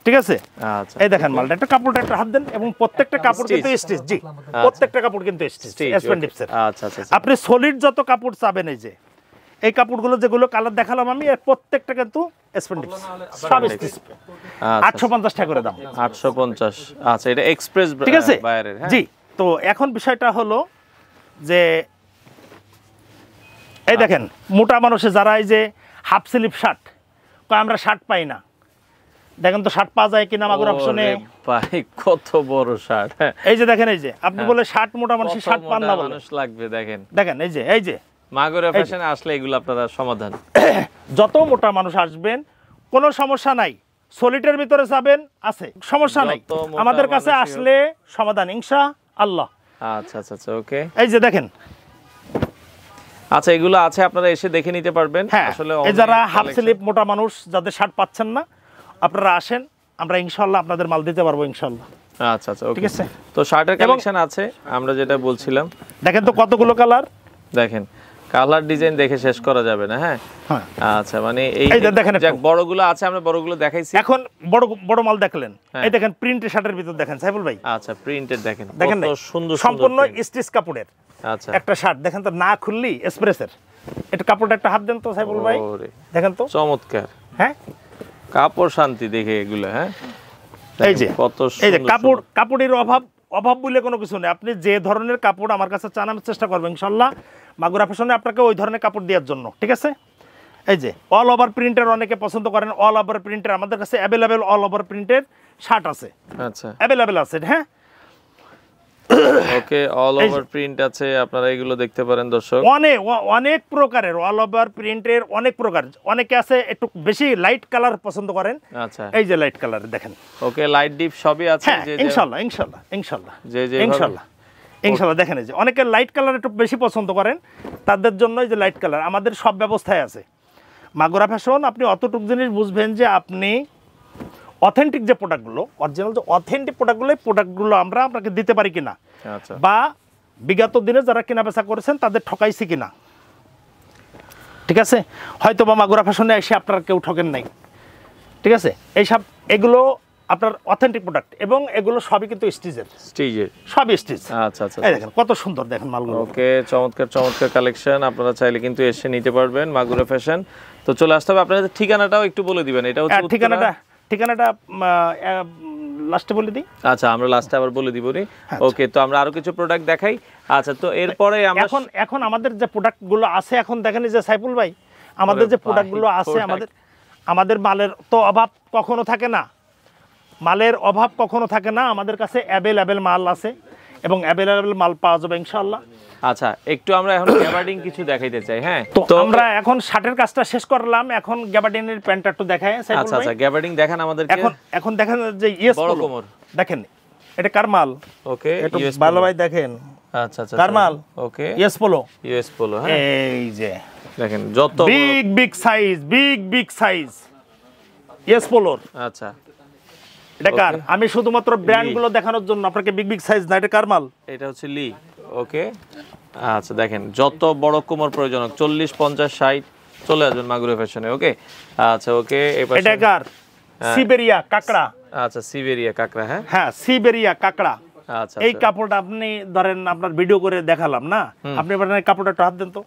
ঠিক আছে আচ্ছা এই দেখেন মালটা, একটা কাপড়টা একটা হাত দেন এবং প্রত্যেকটা কাপড় কিন্তু স্টিচ। জি প্রত্যেকটা কাপড় কিন্তু স্টিচ এসপেন্ডিক্সের। আচ্ছা আপনি সলিড যত কাপড় চাবেন, এই যে এই কাপড়গুলো যেগুলো কালার দেখালাম আমি, এর প্রত্যেকটা কিন্তু স্পেন্ডিক্স সব স্টিচ। 850 টাকা করে দাম। 850। আচ্ছা এটা এক্সপ্রেস ঠিক আছে বায়ারের। জি। তো এখন বিষয়টা হলো যে এই দেখেন মোটা মানুষে যারা এই যে হাফ স্লিভ শার্ট, আমরা শার্ট পাই না, দেখেন তো শার্ট পাওয়া যায় কিনা মাগুরা অপশনে। ভাই কত বড় শার্ট! এই যে দেখেন, এই যে আপনি বলে শার্ট মোটা মানুষ শার্ট পান না, মানুষ লাগবে। দেখেন এই যে মাগুরা ফ্যাশনে আসলে এগুলো আপনারা সমাধান। যত মোটা মানুষ আসবেন কোনো সমস্যা নাই, সলিডের ভিতরে যাবেন আছে সমস্যা নাই, আমাদের কাছে আসলে সমাধান ইনশাআল্লাহ। আচ্ছা ওকে এই যে দেখেন, আচ্ছা এগুলো আছে আপনারা এসে দেখে নিতে পারবেন। আসলে এই যারা হাফ স্লিভ মোটা মানুষ যাদের শার্ট পাচ্ছেন না আপনারা আসেন, আমরা ইনশাআল্লাহ আপনাদের মাল দিতে পারবো ইনশাআল্লাহ। আচ্ছা ওকে ঠিক আছে। তো শার্টের কালেকশন আছে আমরা যেটা বলছিলাম, দেখেন তো কতগুলো কালার, দেখেন কালার ডিজাইন দেখে শেষ করা যাবে না। হ্যাঁ আচ্ছা মানে এই দেখেন বড়গুলো আছে, আমরা বড়গুলো দেখাইছি। এখন বড় মাল দেখলেন, এই দেখেন প্রিন্টের শার্টের ভিতর দেখেন সাইফুল ভাই। আচ্ছা প্রিন্টেড দেখেন কত সুন্দর, সম্পূর্ণ স্টিচ কাপড়ের। আচ্ছা একটা শার্ট দেখেন তো না খুললি এক্সপ্রেসের, এটা কাপড়টা একটা হাত দেন তো সাইফুল ভাই, দেখেন তো চমৎকার। হ্যাঁ কাপড় শান্তি দেখে এগুলো। হ্যাঁ এই যে কত এই যে কাপড়ের অভাব বলে কোনো কিছু নেই। আপনি যে ধরনের কাপড় আমার কাছে চান আমি চেষ্টা করবো ইনশাআল্লাহ মাগুরা ফ্যাশনে আপনাকে ওই ধরনের কাপড় দেওয়ার জন্য। ঠিক আছে এই যে অল ওভার প্রিন্টের অনেকে পছন্দ করেন, অল ওভার প্রিন্টের আমাদের কাছে অ্যাভেলেবেল অল ওভার প্রিন্টের শার্ট আছে। আচ্ছা অ্যাভেলেবেল আছে। হ্যাঁ ওকে অল ওভার প্রিন্ট আছে, আপনারা এগুলো দেখতে পারেন দর্শক। অনেক প্রকারের অল ওভার প্রিন্টের অনেক প্রকার। অনেকে আছে একটু বেশি লাইট কালার পছন্দ করেন। আচ্ছা এই যে লাইট কালার দেখেন, ওকে লাইট ডিপ সবই আছে। ইনশাআল্লাহ দেখেন এই যে অনেকে লাইট কালার একটু বেশি পছন্দ করেন, তাদের জন্য এই যে লাইট কালার আমাদের সব ব্যবস্থায় আছে। মাগুরা ফ্যাশন আপনি অতটুক জিনিস বুঝবেন যে আপনি অথেন্টিক যে প্রোডাক্টগুলো, অরিজিনাল যে অথেন্টিক প্রোডাক্টগুলো আমরা আপনাকে দিতে পারি কিনা, বা বিগত দিনে যারা কেনা বেচা করেছেন তাদের ঠকাইছি কিনা। ঠিক আছে হয়তো বা মাগুরা ফ্যাশনে এসে আপনারা কেউ ঠকেন নাই। ঠিক আছে এগুলো আপনার অথেন্টিক প্রোডাক্ট এবং এগুলো সবই কিন্তু স্টিচের সবই স্টিচ। আচ্ছা এই দেখেন কত সুন্দর দেখেন মালগুলো। ওকে চমৎকার কালেকশন, আপনারা চাইলে কিন্তু এসে নিতে পারবেন মাগুরা ফ্যাশন। তো চলে আসতে হবে, আপনাদের ঠিকানাটাও একটু বলে দিবেন। এটা হচ্ছে ঠিকানাটা লাস্টে বলে দিই। আচ্ছা আমরা লাস্টে আবার বলে দিব রে। ওকে তো আমরা আরো কিছু প্রোডাক্ট দেখাই। আচ্ছা তো এরপরে আমরা এখন আমাদের যে প্রোডাক্টগুলো আছে, এখন দেখেন যে সাইফুল ভাই আমাদের যে প্রোডাক্টগুলো আছে, আমাদের মালের তো অভাব কখনো থাকে না, আমাদের কাছে অ্যাভেলেবেল মাল আছে এবং অ্যাভেলেবেল মাল পাওয়া যাবে ইনশাআল্লাহ। আচ্ছা একটু আমরা এখন গ্যাবার্ডিং কিছু দেখাইতে চাই। হ্যাঁ তো আমরা এখন শার্টের কাজটা শেষ করলাম, এখন গ্যাবার্ডিনের প্যান্টটা একটু দেখাই। আচ্ছা গ্যাবার্ডিং দেখান আমাদের। এখন দেখেন যে ইয়েস বড় কোমর দেখেন, এটা কার মাল? ওকে একটু ভালো ভাই দেখেন। আচ্ছা কার মাল? Okay yes polo. হ্যাঁ এই যে দেখেন যত বিগ সাইজ ইয়েস পোলোর। আচ্ছা এটা কার? আমি শুধুমাত্র ব্র্যান্ডগুলো দেখানোর জন্য আপনাকে বিগ সাইজ না, এটা কার মাল? এটা হচ্ছে লি। ওকে আচ্ছা দেখেন যত বড় কোমর প্রয়োজন 40 50 60 চলে আসবেন মাগুরা ফ্যাশনে। ওকে আচ্ছা ওকে এটা কার? সিবেরিয়া কাকড়া। আচ্ছা সিবেরিয়া কাকড়া। হ্যাঁ সিবেরিয়া কাকড়া। আচ্ছা এই কাপড়টা আপনি ধরেন আপনার ভিডিও করে দেখালাম না, আপনি কাপড়টা একটু হাত দেন তো।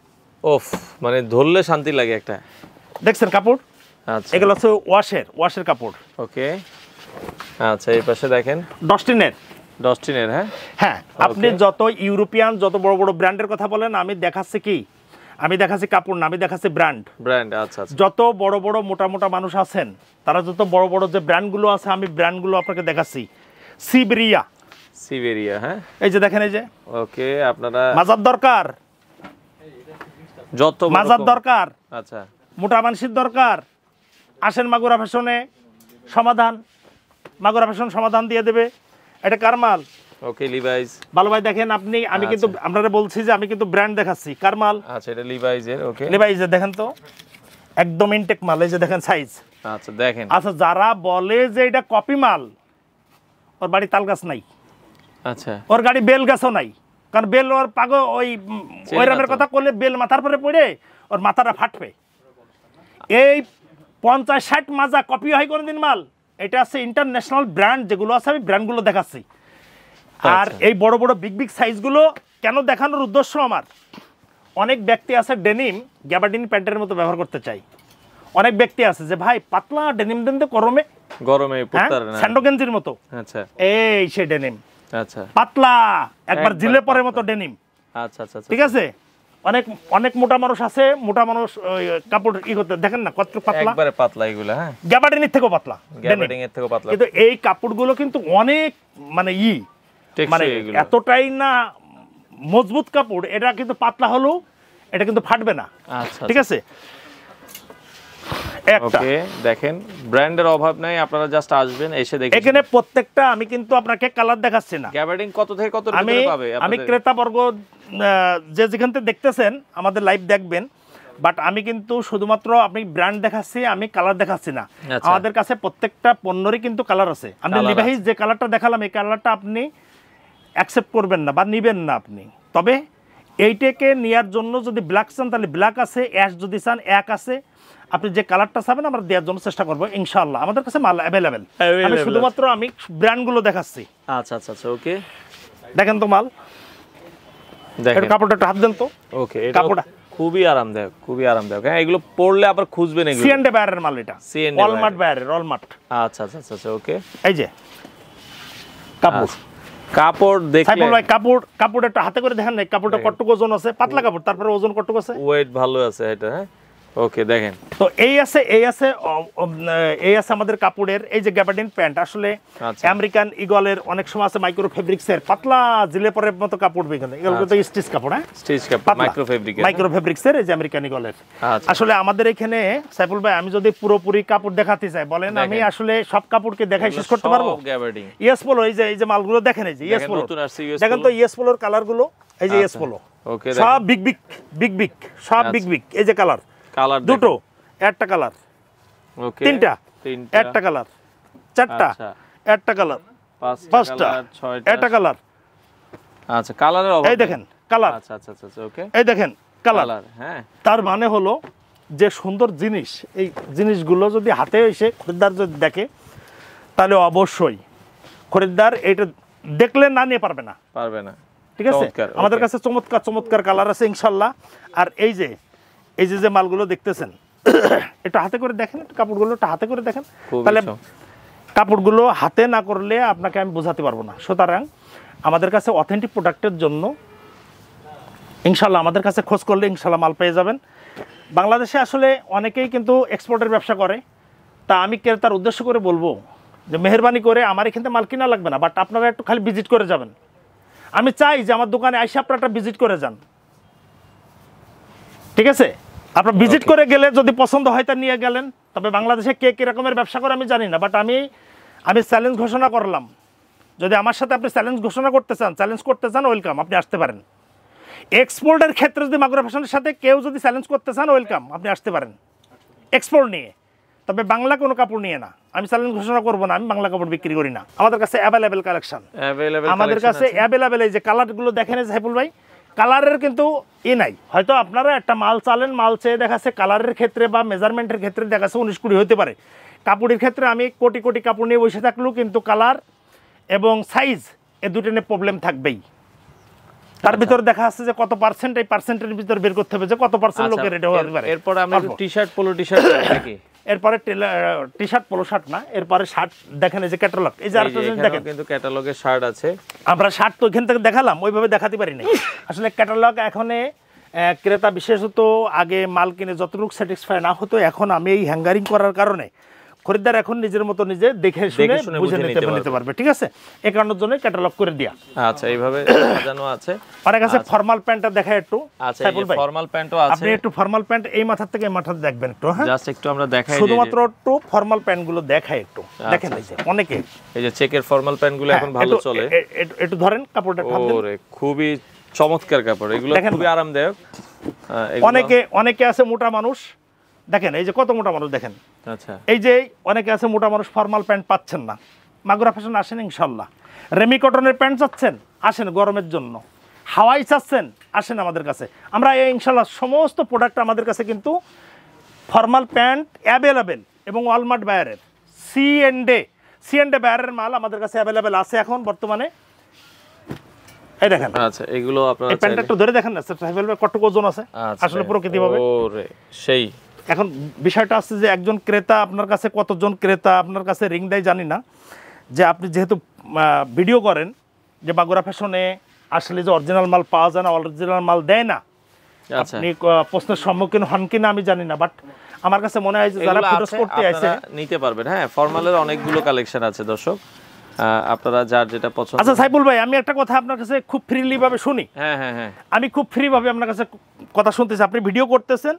ওফ মানে ধরলে শান্তি লাগে একটা। দেখছেন কাপড়? আচ্ছা এগুলো হচ্ছে ওয়াশের কাপড়। ওকে আচ্ছা এই পাশে দেখেন ডস্টিনের হ্যাঁ হ্যাঁ, আপনি যত ইউরোপিয়ান যত বড় বড় ব্র্যান্ডের কথা বলেন, আমি দেখাচ্ছি কি, আমি দেখাচ্ছি কাপড় না, আমি দেখাচ্ছি ব্র্যান্ড। আচ্ছা আচ্ছা। যত বড় বড় মোটা মোটা মানুষ আছেন, তারা যত বড় বড় যে ব্র্যান্ডগুলো আছে, আমি ব্র্যান্ডগুলো আপনাকে দেখাচ্ছি। সিবেরিয়া, হ্যাঁ এই যে দেখেন, এই যে ওকে। আপনারা মাজার দরকার, যত মাজার দরকার, আচ্ছা মোটা মানসির দরকার, আসেন মাগুরা ফ্যাশনে, সমাধান, মাগুরা ফ্যাশন সমাধান দিয়ে দেবে। এটা কার মাল? ওকে লিভাইস। ভালো ভাই দেখেন আপনি, আমি কিন্তু আপনারা বলছি যে আমি কিন্তু ব্র্যান্ড দেখাচ্ছি। কার মাল? আচ্ছা এটা লিভাইস এর। ওকে লিভাইস এর, দেখেন তো একদম ইনটেক মাল, এই যে দেখেন সাইজ। আচ্ছা দেখেন। আচ্ছা যারা বলে যে এটা কপি মাল, ওর বাড়ি তাল গাছ নাই, আচ্ছা ওর গাড়ি বেল গাছও নাই। কারণ বেল ওর পাগল ওই রামের কথা করলে বেল মাথার পরে পড়ে ওর মাথাটা ফাটবে। এই 50-60 মাজা কপি হয় কোনদিন মাল? এটা আছে ইন্টারন্যাশনাল ব্র্যান্ড, যেগুলো আছে আমি ব্র্যান্ডগুলো দেখাচ্ছি। আর এই বড় বড় বিগ বিগ সাইজগুলো কেন দেখানোর উদ্দেশ্য আমার, অনেক ব্যক্তি আছে ডেনিম গ্যাবার্ডিন প্যান্টের মতো ব্যবহার করতে চাই। অনেক ব্যক্তি আছে যে ভাই পাতলা ডেনিম দেন তো গরমে পড়তে না, স্যান্ডো গেঞ্জির মতো। আচ্ছা এই সে ডেনিম, আচ্ছা পাতলা একবার জিলে পরের মতো ডেনিম। আচ্ছা আচ্ছা ঠিক আছে। অনেক অনেক মোটা মানুষ আছে, মোটা মানুষ কাপড় ই করতে দেখেন না কত পাতলা, একবারে পাতলা এগুলো। হ্যাঁ গ্যাবার্ডিনের থেকেও পাতলা, গ্যাবার্ডিনের থেকেও পাতলা। কিন্তু এই কাপড়গুলো কিন্তু অনেক মানে মানে এতটাই না মজবুত কাপড়, এটা কিন্তু পাতলা হলেও এটা কিন্তু ফাটবে না। আচ্ছা ঠিক আছে। ওকে দেখেন ব্র্যান্ডের অভাব নাই, আপনারা জাস্ট আসবেন এসে দেখেন। এখানে প্রত্যেকটা আমি কিন্তু আপনাকে কালার দেখাচ্ছি না। গ্যাবার্ডিং কত থেকে কত ভিতরে পাবে? আমি ক্রেতা বর্গ যে যেখান থেকে দেখতেছেন আমাদের লাইভ দেখবেন, বাট আমি কিন্তু শুধুমাত্র আপনি ব্র্যান্ড দেখাচ্ছি, আমি কালার দেখাচ্ছি না। আমাদের কাছে প্রত্যেকটা পণ্যরই কিন্তু কালার আছে। আমি লিভাইস যে কালারটা দেখালাম, এই কালারটা আপনি অ্যাকসেপ্ট করবেন না বা নিবেন না আপনি। তবে এইটাকে নেওয়ার জন্য যদি ব্ল্যাক চান তাহলে ব্ল্যাক আছে, অ্যাশ যদি চান এক আছে। আপনি যে কালারটা চাবেন আমরা দেওয়ার জন্য চেষ্টা করবো ইনশাআল্লাহ। আমাদের কাছে মাল অ্যাভেলেবেল, আমি শুধুমাত্র আমি ব্র্যান্ডগুলো দেখাচ্ছি। আচ্ছা আচ্ছা আচ্ছা ওকে দেখেন তো মাল, দেখেন কাপড়টা একটু হাত দেন তো। ওকে কাপড়টা খুবই আরামদায়ক, খুবই আরামদায়ক। হ্যাঁ এগুলো পরলে আবার খুঁজবেন এগুলো। সিএনডি বায়ারের মাল, এটা ওয়ালমার্ট বায়ারের, ওয়ালমার্ট। আচ্ছা আচ্ছা আচ্ছা ওকে। এই যে কাপড়, কাপড় দেখলে সাইফুল ভাই কাপড় একটু হাতে করে দেখেন না, কাপড়টা কতটুকু ওজন আছে, পাতলা কাপড়, তারপরে ওজন কতটুকু আছে, ওয়েট ভালো আছে এটা। হ্যাঁ ওকে দেখেন তো এই আছে আমাদের কাপড়ের এই যে গ্যাবার্ডিন প্যান্ট, আসলে আমেরিকান ইগলের অনেক সময় আছে মাইক্রো ফেব্রিক্সের পাতলা জিলে পরের মতো কাপড় বেগুন, এগুলো তো স্টিচ কাপড়। হ্যাঁ স্টিচ কাপড় মাইক্রো ফেব্রিক্সের এই যে আমেরিকান ইগলের। আসলে আমাদের এখানে সাইফুল ভাই আমি যদি পুরোপুরি কাপড় দেখাতে চাই বলেন, আমি আসলে সব কাপড়কে দেখাই শেষ করতে পারবো? ইয়েস পোলো, এই যে মালগুলো দেখেন, এই যে ইয়েস পোলো দেখেন তো, ইয়েস পোলোর কালারগুলো এই যে ইয়েস পোলো, সব বিগ বিগ সব বিগ এই যে কালার, দুটো একটা কালার, তিনটা একটা কালার, চারটা একটা কালার, পাঁচটা একটা কালার। আচ্ছা কালারের অভাব, এই দেখেন কালার। আচ্ছা আচ্ছা আচ্ছা ওকে এই দেখেন কালার। হ্যাঁ তার মানে হলো যে সুন্দর জিনিস, এই জিনিসগুলো যদি হাতে এসে খরিদ্দার যদি দেখে তাহলে অবশ্যই খরিদ্দার এটা দেখলে না নিয়ে পারবে না। ঠিক আছে। আমাদের কাছে চমৎকার চমৎকার কালার আছে ইনশাল্লাহ। আর এই যে মালগুলো দেখতেছেন এটা হাতে করে দেখেন, কাপড়গুলো হাতে করে দেখেন, তাহলে কাপড়গুলো হাতে না করলে আপনাকে আমি বোঝাতে পারবো না। সুতরাং আমাদের কাছে অথেন্টিক প্রোডাক্টের জন্য ইনশাল্লাহ আমাদের কাছে খোঁজ করলে ইনশাল্লাহ মাল পেয়ে যাবেন। বাংলাদেশে আসলে অনেকেই কিন্তু এক্সপোর্টের ব্যবসা করে, তা আমি ক্রেতার উদ্দেশ্য করে বলবো যে মেহরবানি করে আমার এখান থেকে মাল কিনা লাগবে না, বাট আপনারা একটু খালি ভিজিট করে যাবেন। আমি চাই যে আমার দোকানে আইসা আপনারা একটা ভিজিট করে যান। ঠিক আছে, আপনার ভিজিট করে গেলে যদি পছন্দ হয় তা নিয়ে গেলেন। তবে বাংলাদেশে কে কীরকমের ব্যবসা করে আমি জানি না, বাট আমি চ্যালেঞ্জ ঘোষণা করলাম, যদি আমার সাথে আপনি চ্যালেঞ্জ ঘোষণা করতে চান ওয়েলকাম, আপনি আসতে পারেন। এক্সপোর্টের ক্ষেত্রে যদি মাগুরা ফ্যাশনের সাথে কেউ যদি চ্যালেঞ্জ করতে চান ওয়েলকাম, আপনি আসতে পারেন এক্সপোর্ট নিয়ে, তবে বাংলা কোনো কাপড় নিয়ে না। আমি চ্যালেঞ্জ ঘোষণা করবো না, আমি বাংলা কাপড় বিক্রি করি না। আমাদের কাছে অ্যাভেলেবেল কালেকশন, আমাদের কাছে অ্যাভেলেবেল। এই যে কালারগুলো দেখেন সাইফুল ভাই, কালারের কিন্তু নাই। হয়তো আপনারা একটা মাল চালেন, মাল চেয়ে দেখাচ্ছে কালারের ক্ষেত্রে বা মেজারমেন্টের ক্ষেত্রে দেখাচ্ছে 19-20 হতে পারে। কাপড়ের ক্ষেত্রে আমি কোটি কোটি কাপড় নিয়ে বসে থাকলেও কিন্তু কালার এবং সাইজ এ দুটো নিয়ে প্রবলেম থাকবেই। তার ভিতরে দেখা যাচ্ছে যে কত পার্সেন্ট, এই পার্সেন্টের ভিতরে বের করতে হবে যে কত পার্সেন্ট লোকের এটা হতে পারে। এরপর আমরা টি-শার্ট পোলো টি-শার্ট দেখি। এরপরে টি-শার্ট পোলো শার্ট না, এরপরে শার্ট দেখেন এই যে ক্যাটালগ, এই যে আরেকটা জিনিস দেখেন কিন্তু ক্যাটালগের শার্ট আছে। আমরা শার্ট তো এখান থেকে দেখালাম, ওইভাবে দেখাতে পারি না আসলে ক্যাটালগ। এখন ক্রেতা বিশেষত আগে মাল কিনে যতটুকু স্যাটিসফাই না হতো, এখন আমি এই হ্যাঙ্গারিং করার কারণে খরিদ্দার এখন নিজের মতো নিজে দেখে শুনে বুঝে নিতে পারবে, ঠিক আছে? এই কারণের জন্য ক্যাটালগ করে দেয়া। আচ্ছা, এইভাবে সাজানো আছে। অনেক আছে ফর্মাল প্যান্টটা দেখায় একটু। আচ্ছা, এই ফর্মাল প্যান্টও আছে। আপনি একটু ফর্মাল প্যান্ট এই মাথা থেকে এই মাথা দেখবেন একটু, হ্যাঁ জাস্ট একটু আমরা দেখাই, শুধুমাত্র একটু ফর্মাল প্যান্ট গুলো দেখায় একটু। দেখেন এই যে অনেকে এই যে চেকের ফর্মাল প্যান্ট গুলো এখন ভালো চলে। একটু ধরেন কাপড়টা, ওরে খুবই চমৎকার কাপড়, এগুলো খুবই আরামদায়ক। অনেকে আছে মোটা মানুষ, দেখেন এই যে কত মোটা মানুষ দেখেন। আচ্ছা, এই যে অনেকে আছে মোটা মানুষ ফর্মাল প্যান্ট পাচ্ছেন না, মাগুরা ফ্যাশন আসেন ইনশাল্লাহ। রেমি কটনের প্যান্ট চাচ্ছেন, আসেন গরমের জন্য। হাওয়াই চাচ্ছেন, আসেন আমাদের কাছে। আমরা এই ইনশাল্লাহ সমস্ত প্রোডাক্ট আমাদের কাছে কিন্তু ফর্মাল প্যান্ট অ্যাভেলেবেল এবং ওয়ালমার্ট বায়ারের সি&ডে বায়ারের মাল আমাদের কাছে অ্যাভেলেবেল আছে এখন বর্তমানে। এই দেখেন, আচ্ছা এগুলো আপনারা এই প্যান্টটা একটু ধরে দেখেন না স্যার, কতটুকু ওজন আছে আসলে প্রকৃতিভাবে। ওরে সেই এখন বিষয়টা আছে যে একজন ক্রেতা আপনার কাছে, কতজন ক্রেতা আপনার কাছে রিং দেয় জানি না, যে আপনি যেহেতু ভিডিও করেন যে মাগুরা ফ্যাশনে আসলে যে অরিজিনাল মাল পাওয়া যায় না, অরিজিনাল মাল দেয় না, আপনি প্রশ্নের সম্মুখীন হন কিনা আমি জানি না, বাট আমার কাছে মনে হয় যে যারা ফটোস করতে আসে নিতে পারবেন। হ্যাঁ, ফর্মালের অনেকগুলো কালেকশন আছে দর্শক, আপনারা যার যেটা পছন্দ। আচ্ছা সাইফুল ভাই, আমি একটা কথা আপনার কাছে খুব ফ্রিলি ভাবে শুনি। হ্যাঁ হ্যাঁ হ্যাঁ, আমি খুব ফ্রি ভাবে আপনার কাছে কথা শুনতেছি। আপনি ভিডিও করতেছেন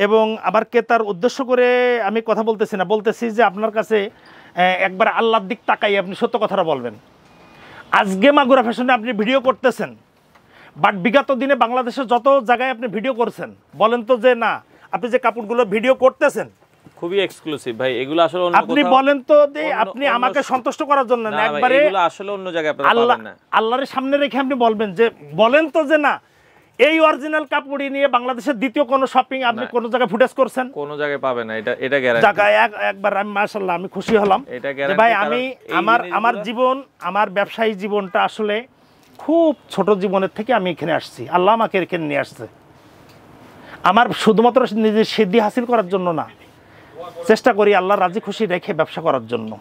এবং আবার ক্রেতার উদ্দেশ্য করে আমি কথা বলতেছি না, বলতেছি যে আপনার কাছে একবার আল্লাহর দিক তাকাই আপনি সত্য কথাটা বলবেন। আজকে মাগুরা ফ্যাশনে আপনি ভিডিও করতেছেন, বাট বিগত দিনে বাংলাদেশের যত জায়গায় আপনি ভিডিও করছেন, বলেন তো যে না আপনি যে কাপড়গুলো ভিডিও করতেছেন খুবই এক্সক্লুসিভ ভাই, এগুলো আসলে অন্য আপনি বলেন তো যে আপনি আমাকে সন্তুষ্ট করার জন্য না, একবারে এগুলো আসলে অন্য জায়গায় আপনারা পাবেন না। আল্লাহর সামনে রেখে আপনি বলবেন যে বলেন তো যে না এই অরিজিনাল কাপড়ই নিয়ে বাংলাদেশের দ্বিতীয় কোন শপিং আপনি কোন জায়গায় ফুটেজ করছেন? কোন জায়গায় পাবেন না, এটা গ্যারান্টি। জায়গায় একবার আমি মাশাআল্লাহ আমি খুশি হলাম যে ভাই আমি আমার জীবন, আমার ব্যবসায়ী জীবনটা আসলে খুব ছোট জীবনের থেকে আমি এখানে আসছি, আল্লাহ আমাকে এখানে নিয়ে আসছে। আমার শুধুমাত্র নিজের সিদ্ধি হাসিল করার জন্য না, চেষ্টা করি আল্লাহর রাজি খুশি রেখে ব্যবসা করার জন্য।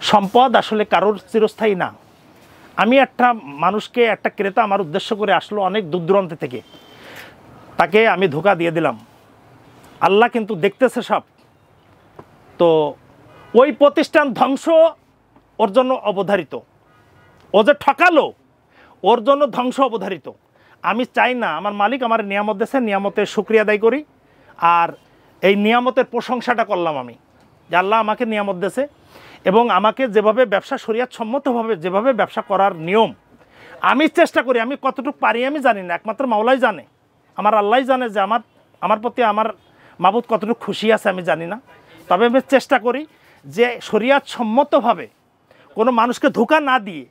সম্পদ আসলে কারোর চিরস্থায়ী না। আমি একটা মানুষকে, একটা ক্রেতা আমার উদ্দেশ্য করে আসলো অনেক দূর দূরান্ত থেকে, তাকে আমি ধোঁকা দিয়ে দিলাম, আল্লাহ কিন্তু দেখতেছে সব। তো ওই প্রতিষ্ঠান ধ্বংস ওর জন্য অবধারিত, ও যে ঠকালো ওর জন্য ধ্বংস অবধারিত। আমি চাই না, আমার মালিক আমার নিয়ামত দিয়েছে, নিয়ামতের শুকরিয়া আদায় করি, আর এই নিয়ামতের প্রশংসাটা করলাম আমি যে আল্লাহ আমাকে নিয়ামত দিয়েছে এবং আমাকে যেভাবে ব্যবসা শরিয়াত সম্মতভাবে যেভাবে ব্যবসা করার নিয়ম আমি চেষ্টা করি, আমি কতটুকু পারি আমি জানি না, একমাত্র মাওলাই জানে, আমার আল্লাহ জানে যে আমার প্রতি আমার মাবুদ কতটুকু খুশি আছে আমি জানি না। তবে আমি চেষ্টা করি যে শরিয়াত সম্মতভাবে কোনো মানুষকে ধোঁকা না দিয়ে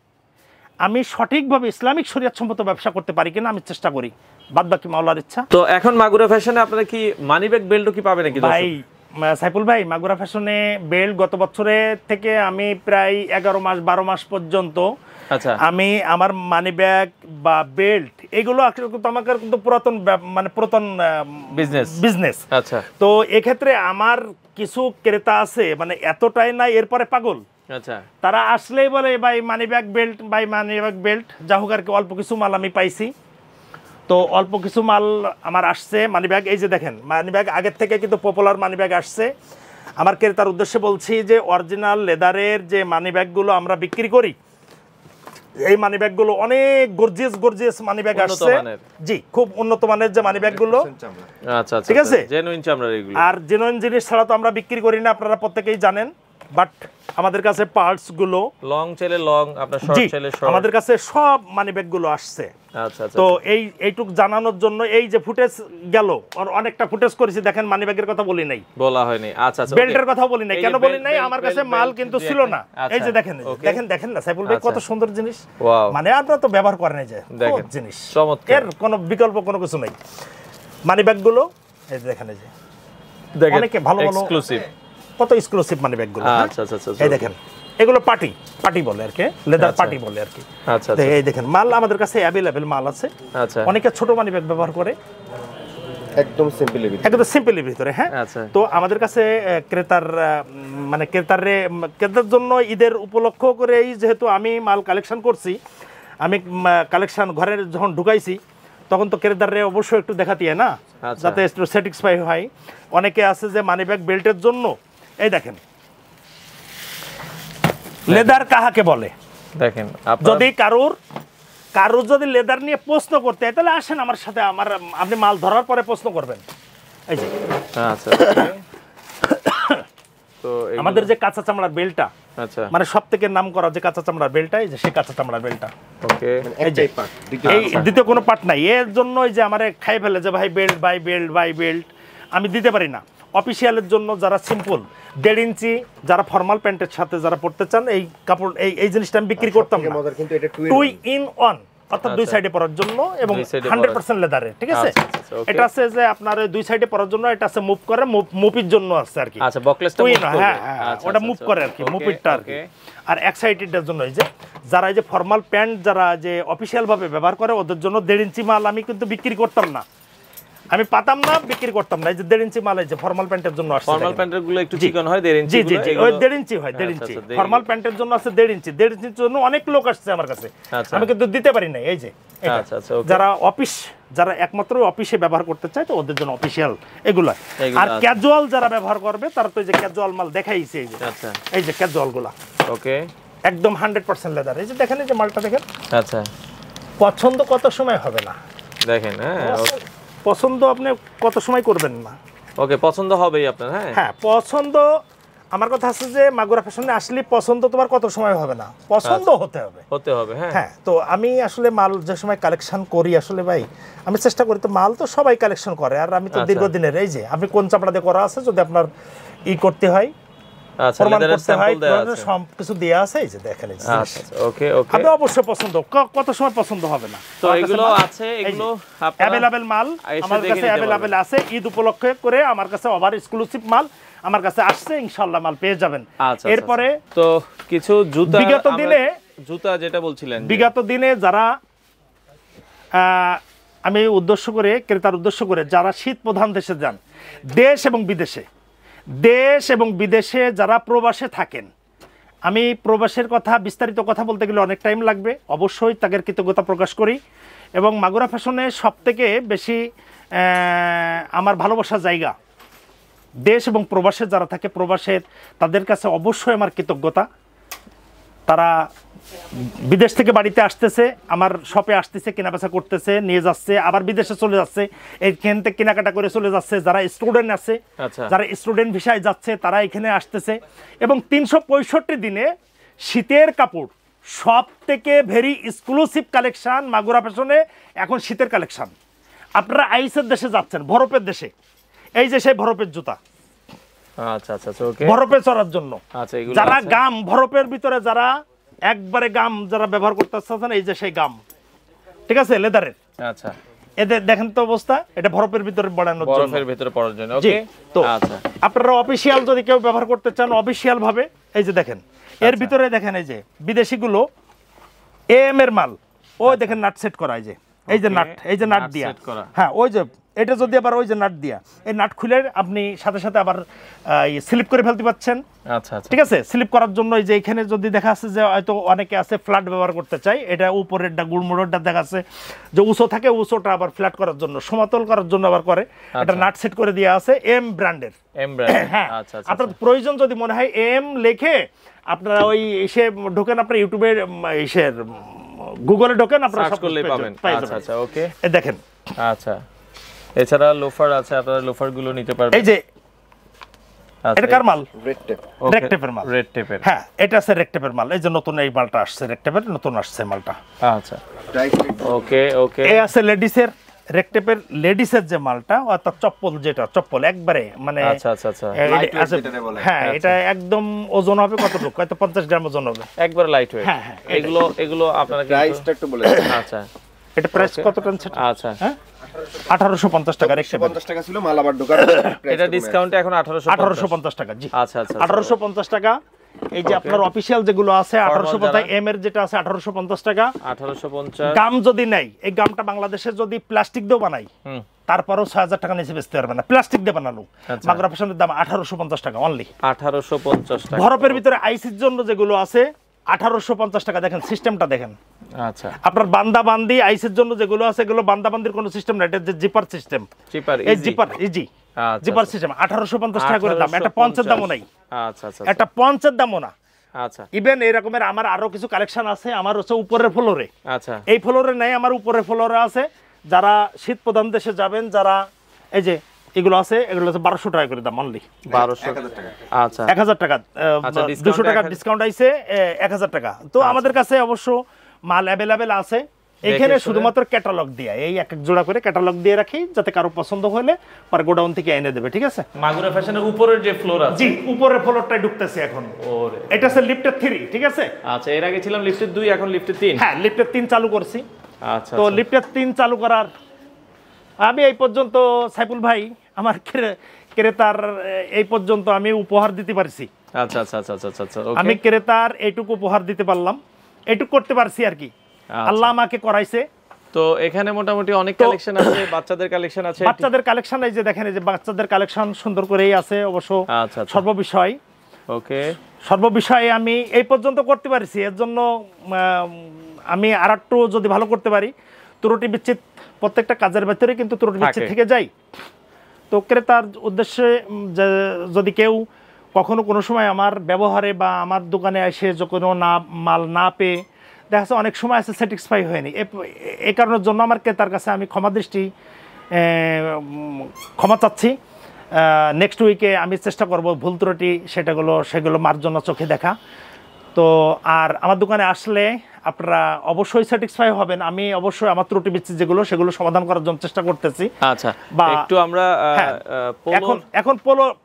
আমি সঠিকভাবে ইসলামিক শরিয়াত সম্মত ব্যবসা করতে পারি কিনা আমি চেষ্টা করি, বাদ বাকি মাওলার ইচ্ছা। তো এখন মাগুরা ফ্যাশনে আপনারা কি মানি ব্যাগ বেল্টও কি পাবেন নাকি? ভাই সাইফুল ভাই, মাগুরা ফ্যাশনে বেল্ট গত বছরের থেকে আমি প্রায় 11 মাস 12 মাস পর্যন্ত আমি আমার মানি ব্যাগ বা বেল্ট এগুলো আমাকে কিন্তু পুরাতন বিজনেস। আচ্ছা, তো এক্ষেত্রে আমার কিছু ক্রেতা আছে মানে এতটাই না এরপরে পাগল, আচ্ছা তারা আসলেই বলে ভাই মানি ব্যাগ বেল্ট যা হোক আর কি। অল্প কিছু মাল আমি পাইছি, তো অল্প কিছু মাল আমার আসছে মানি ব্যাগ। এই যে দেখেন মানি ব্যাগ আগের থেকে কিন্তু পপুলার মানি ব্যাগ আসছে। আমার ক্রেতার উদ্দেশ্যে বলছি যে অরিজিনাল লেদারের যে মানি ব্যাগগুলো আমরা বিক্রি করি, এই মানি ব্যাগগুলো অনেক গর্জিয়াস মানি ব্যাগ আসছে। জি, খুব উন্নত মানের যে মানি ব্যাগগুলো। আচ্ছা, ঠিক আছে, জেনুইন চামড়ার এগুলো। আর জেনুইন জিনিস ছাড়া তো আমরা বিক্রি করি না, আপনারা প্রত্যেকেই জানেন। বাট আমাদের কাছে পার্টস গুলো লং চাইলে লং, আপনার শর্ট চাইলে শর্ট, আমাদের কাছে সব মানি ব্যাগ গুলো আসছে। আচ্ছা, তো এইটুক জানানোর জন্য এই যে ফুটেজ গেল, অনেকটা ফুটেজ করেছি, দেখেন মানি ব্যাগের কথা বলি নাই, বলা হয়নি। আচ্ছা, বেল্টের কথা বলি নাই। কেন বলি নাই? আমার কাছে মাল কিন্তু ছিল না। এই যে দেখেন না সাইফুল ভাই, কত সুন্দর জিনিস, মানে আপনারা তো ব্যবহার করেন, এই যে জিনিস এর কোনো বিকল্প কোনো কিছু নাই। মানি ব্যাগ গুলো এই যে দেখেন, এই যে অনেকে ভালো ভালো এক্সক্লুসিভ, কত এক্সক্লুসিভ মানি ব্যাগ গুলো। আচ্ছা, এই দেখেন এগুলো পাটি বলে আর কি, লেদার পাটি বলে আর কি। আচ্ছা এই দেখেন মাল আমাদের কাছে অ্যাভেলেবেল মাল আছে। আচ্ছা, অনেকে ছোট মানি ব্যাগ ব্যবহার করে, একদম সিম্পলের ভিতরে। হ্যাঁ, তো আমাদের কাছে ক্রেতার জন্য ঈদের উপলক্ষ করেই যেহেতু আমি মাল কালেকশন করছি, আমি কালেকশন ঘরে যখন ঢুকাইছি তখন তো ক্রেতারে অবশ্যই একটু দেখাতে হয় না, যাতে একটু স্যাটিসফাই হয়। অনেকে আছে যে মানি ব্যাগ বেল্টের জন্য, এই দেখেন লেদার কাহাকে বলে। দেখেন যদি কারুর যদি লেদার নিয়ে প্রশ্ন করতে হয় তাহলে আসেন আমার সাথে, আপনি মাল ধরার পরে প্রশ্ন করবেন। এই যে আচ্ছা, তো আমাদের যে কাঁচা চামড়ার বেল্টটা, আচ্ছা, মানে সবথেকে নাম করা যে কাঁচা চামড়ার বেল্টটা, এই যে সেই কাঁচা চামড়ার বেল্টটা। ওকে, এই যে এই দ্বিতীয় কোনো পার্ট নাই। এর জন্যই যে আমারে খাই ফেলে যে ভাই বেল্ট বাই বেল্ট আমি দিতে পারি না। অফিসিয়ালের জন্য যারা সিম্পল 1.5 ইঞ্চি, যারা ফর্মাল প্যান্টের সাথে যারা পড়তে চান, এই কাপড় এই জিনিসটা আমি বিক্রি করতাম না। 2 in 1 অর্থাৎ দুই সাইডে পরার জন্য এবং 100% লেদারে, ঠিক আছে। এটা আছে যে আপনার দুই সাইডে পরার জন্য, এটা আছে মুভ করে, মুভির জন্য আছে আর কি। আচ্ছা, বকলেসটা মুভ করবে, হ্যাঁ ওটা মুভ করে আর কি, মুভিরটা আর কি। আর এক সাইডেরটার জন্য এই যে যারা এই যে ফর্মাল প্যান্ট যারা যে অফিশিয়াল ভাবে ব্যবহার করে ওদের জন্য 1.5 ইঞ্চি মাল আমি কিন্তু বিক্রি করতাম না, আমি পাতাম না, বিক্রি করতাম না। এই যে 1.5 ইঞ্চি মাল, এই যে ফর্মাল প্যান্টের জন্য আসছে, ফর্মাল প্যান্টের গুলো একটু চিকন হয়, 1.5 ইঞ্চি, জি ওই 1.5 ইঞ্চি হয়, 1.5 ইঞ্চি ফর্মাল প্যান্টের জন্য আছে 1.5 ইঞ্চি। 1.5 ইঞ্চির জন্য অনেক লোক আসছে আমার কাছে, আমি কিন্তু দিতে পারি না। এই যে যারা যারা একমাত্র অফিসে ব্যবহার করতে চায় তো ওদের জন্য অফিশিয়াল এগুলা। আর ক্যাজুয়াল যারা ব্যবহার করবে তারা তো এই যে ক্যাজুয়াল মাল দেখাইছে, এই যে এই যে ক্যাজুয়াল গুলা, ওকে, একদম 100% লেদার। এই যে দেখেন, এই যে মালটা দেখেন। আচ্ছা, পছন্দ কত সময় হবে না দেখেন। হ্যাঁ, পছন্দ আপনি কত সময় করবেন না, ওকে, পছন্দ হবেই আপনার। হ্যাঁ পছন্দ, আমার কথা আছে যে মাগুরা ফ্যাশনে আসলে পছন্দ তোমার কত সময় হবে না, পছন্দ হতে হবে। হ্যাঁ, তো আমি আসলে মাল যে সময় কালেকশন করি আসলে ভাই আমি চেষ্টা করি, তো মাল তো সবাই কালেকশন করে, আর আমি তো দীর্ঘদিনের, এই যে আপনি কোন চাপড়া দিয়ে করা আছে, যদি আপনার করতে হয়, সবকিছু দেয়া আছে, এই যে দেখেন। ওকে, আপনি অবশ্যই পছন্দ, কত সময় পছন্দ হবে না। তো এগুলো আছে, এগুলো অ্যাভেলেবেল মাল আমার কাছে অ্যাভেলেবেল আছে। ঈদ উপলক্ষে করে আমার কাছে ওভার এক্সক্লুসিভ মাল আমার কাছে আসছে, ইনশাআল্লাহ মাল পেয়ে যাবেন। এরপরে তো কিছু জুতা, জুতা যেটা বলছিলেন, বিগত দিনে যারা আমি ক্রেতার উদ্দেশ্য করে যারা শীত প্রধান দেশে যান, দেশ এবং বিদেশে যারা প্রবাসে থাকেন, আমি প্রবাসের কথা বিস্তারিত কথা বলতে গেলে অনেক টাইম লাগবে, অবশ্যই তাদের কৃতজ্ঞতা প্রকাশ করি। এবং মাগুরা ফ্যাশনে সবথেকে বেশি আমার ভালোবাসার জায়গা দেশ এবং প্রবাসে যারা থাকে, প্রবাসের তাদের কাছে অবশ্যই আমার কৃতজ্ঞতা। তারা বিদেশ থেকে বাড়িতে আসতেছে, আমার শপে আসতেছে, কেনাবেচা করতেছে, নিয়ে যাচ্ছে, আবার বিদেশে চলে যাচ্ছে, এইখান থেকে কেনাকাটা করে চলে যাচ্ছে। যারা স্টুডেন্ট আছে, যারা স্টুডেন্ট ভিসায় যাচ্ছে, তারা এখানে আসতেছে। এবং 365 দিনে শীতের কাপড় সব থেকে ভেরি এক্সক্লুসিভ কালেকশন মাগুরা ফ্যাশনে। এখন শীতের কালেকশন, আপনারা আইসের দেশে যাচ্ছেন, বরফের দেশে, এই যে সেই বরফের জুতা, বরফে চড়ার জন্য, যারা গাম বরফের ভিতরে, যারা একবারে গাম যারা ব্যবহার করতে চাচ্ছেন, এই যে সেই গাম, ঠিক আছে, লেদারের। আচ্ছা, এদের দেখেন তো অবস্থা, এটা বরফের ভিতরে পড়ানোর জন্য, বরফের ভিতরে পড়ার জন্য। ওকে, তো আপনারা অফিশিয়াল যদি কেউ ব্যবহার করতে চান অফিশিয়াল ভাবে, এই যে দেখেন, এর ভিতরে দেখেন এই যে বিদেশিগুলো এম এর মাল, ওই দেখেন নাট সেট করা, এই যে নাট, এই যে নাট দিয়া, হ্যাঁ ওই যে এটা যদি আবার ওই যে নাট দিয়া, এই নাট খুলে আপনি সাথে সাথে আবার স্লিপ করে ফেলতে পারছেন। আচ্ছা, ঠিক আছে, স্লিপ করার জন্য এই যে এখানে যদি দেখা আছে যে হয়তো অনেকে আছে ফ্ল্যাট ব্যবহার করতে চাই, এটা উপরেরটা গুড়মুড়োরটা দেখা আছে যে উঁচু থাকে, উঁচুটা আবার ফ্ল্যাট করার জন্য, সমতল করার জন্য আবার করে, এটা নাট সেট করে দেওয়া আছে এম ব্র্যান্ডের। হ্যাঁ, আপনার প্রয়োজন যদি মনে হয় এম লেখে আপনারা ওই এসে ঢোকেন, আপনার ইউটিউবের এসের গুগলে ঢোকেন, আপনারা সব করলেই পাবেন। আচ্ছা, ওকে, দেখেন। আচ্ছা, এছাড়া লোফার আছে, আপনারা লোফার গুলো নিতে পারবেন। এই যে এটা কার মাল? রেড টেপের মাল। রেড টেপের, হ্যাঁ এটা আছে রেড টেপের মাল। এই যে নতুন এই মালটা আসছে, রেড টেপের নতুন আসছে মালটা। আচ্ছা, ওকে, এই আছে লেডিসের রেড টেপের, লেডিসের যে মালটা, অর্থাৎ চপ্পল, যেটা চপ্পল একবারে মানে, আচ্ছা, হ্যাঁ এটা একদম ওজন হবে কতটুকু, হয়তো 50 গ্রাম ওজন হবে, একবারে লাইট ওয়েট। হ্যাঁ, এগুলো আপনারা প্রাইসটা একটু বলে দেন। আচ্ছা, এটা প্রাইস কত টানছে? আচ্ছা, হ্যাঁ 1850 টাকা, 150 টাকা ছিল মাল, আবার দোকানে এটা ডিসকাউন্টে এখন 1850 টাকা। জি, আচ্ছা, 1850 টাকা। এই যে আপনার অফিশিয়াল যেগুলো আছে 1850, এম এর যেটা আছে 1850 টাকা। 1850 গাম যদি নাই, এই গামটা বাংলাদেশে যদি প্লাস্টিক দিয়ে বানাই তারপরও 6000 টাকা নিচে বেচতে পারবে না, প্লাস্টিক দিয়ে বানালো। মাগুরা ফ্যাশনের দাম 1850 টাকা অনলি। 1850 টাকা। বরফের ভিতরে আইসির জন্য যেগুলো আছে 1850 টাকা। দেখেন সিস্টেমটা দেখেন। আচ্ছা, আপনার বান্দা বান্দি আইসের জন্য যেগুলো আছে এগুলো বান্দা বান্দির কোনো সিস্টেম না, এটা যে জিপার সিস্টেম। জিপার এই জিপার ইজি জিপার সিস্টেম 1850 টাকা করে দাম। এটা পঞ্চের দামও নাই। আচ্ছা আচ্ছা, এটা পঞ্চের দামও না। আচ্ছা, ইভেন এই রকমের আমার আরো কিছু কালেকশন আছে। আমার হচ্ছে উপরের ফ্লোরে, আচ্ছা, এই ফ্লোরে নাই, আমার উপরের ফ্লোরে আছে। যারা শীত প্রধান দেশে যাবেন, যারা এই যে এগুলো আছে, এগুলো আছে 1200 টাকা করে দাম অনলি। 1200 টাকা। আচ্ছা, 1000 টাকা, 200 টাকা ডিসকাউন্ট আইছে, 1000 টাকা। তো আমাদের কাছে অবশ্য মাল অ্যাভেলেবেল আছে। এখানে শুধুমাত্র ক্যাটালগ দিয়ে, এই এক এক জোড়া করে ক্যাটালগ দিয়ে রাখি, যাতে কারো পছন্দ হলে পরে গোডাউন থেকে এনে দেবে। ঠিক আছে, মাগুরা ফ্যাশনের উপরের যে ফ্লোর আছে, জি উপরের ফ্লোরটাই ঢুকতেছে এখন। ওরে, এটা আছে লিফটের 3, ঠিক আছে। আচ্ছা, এর আগে ছিলাম লিফটের 2, এখন লিফটের 3। হ্যাঁ, লিফটের 3 চালু করছি। আচ্ছা, তো লিফটের 3 চালু করার আমি এই পর্যন্ত সাইফুল ভাই আমার ক্রেতার এই পর্যন্ত আমি উপহার দিতে পারছি। আচ্ছা আচ্ছা আচ্ছা আচ্ছা আচ্ছা, আমি ক্রেতার এইটুকু উপহার দিতে পারলাম, এইটুকু করতে পারছি আর কি। আল্লাহ আমাকে করাইছে। তো এখানে মোটামুটি অনেক কালেকশন আছে, বাচ্চাদের কালেকশন আছে। বাচ্চাদের কালেকশন এই যে দেখেন, এই যে বাচ্চাদের কালেকশন সুন্দর করেই আছে অবশ্য। আচ্ছা, সর্ববিষয় ওকে, সর্ববিষয়ে আমি এই পর্যন্ত করতে পারছি। এর জন্য আমি আরেকটু যদি ভালো করতে পারি, ত্রুটি বিচ্ছিত প্রত্যেকটা কাজের ভেতরে কিন্তু ত্রুটি বিচ্ছিত থেকে যায়। তো ক্রেতার উদ্দেশ্যে যদি কেউ কখনো কোনো সময় আমার ব্যবহারে বা আমার দোকানে এসে কোনো মাল না পেয়ে দেখা যাচ্ছে অনেক সময় আছে স্যাটিসফাই হয়নি, এই কারণের জন্য আমার ক্রেতার কাছে আমি ক্ষমা চাচ্ছি। নেক্সট উইকে আমি চেষ্টা করব ভুল ত্রুটি সেগুলো মার্জনা চোখে দেখা। তো আর আমার দোকানে আসলে আপনারা অবশ্যই স্যাটিসফাই হবেন। আমি অবশ্যই আমার ত্রুটি বিচ্ছিত যেগুলো সেগুলো সমাধান করার জন্য চেষ্টা করতেছি। আচ্ছা, একটু আমরা এখন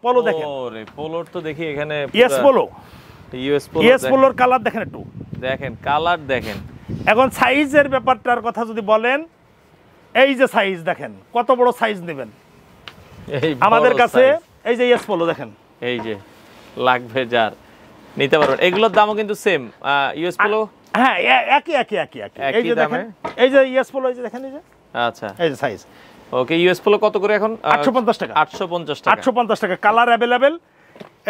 পোলো দেখেন। ওরে, পোলোর তো দেখি এখানে ইয়েস পোলো, ইয়েস পোলোর কালার দেখেন, একটু দেখেন কালার দেখেন। এখন সাইজের ব্যাপারটার কথা যদি বলেন, এই যে সাইজ দেখেন, কত বড় সাইজ নেবেন আমাদের কাছে। এই যে ইয়েস পোলো দেখেন, এই যে লাগবে যার নিতে পারবেন। এগুলোর দামও কিন্তু সেম ইউএস পোলো। হ্যাঁ, একই। এই যে দেখেন, এই যে ইয়েস পোলো, এই যে দেখেন, এই যে আচ্ছা, এই যে সাইজ। ওকে, ইউএস পোলো কত করে এখন? 850 টাকা। 850 টাকা। Colour available.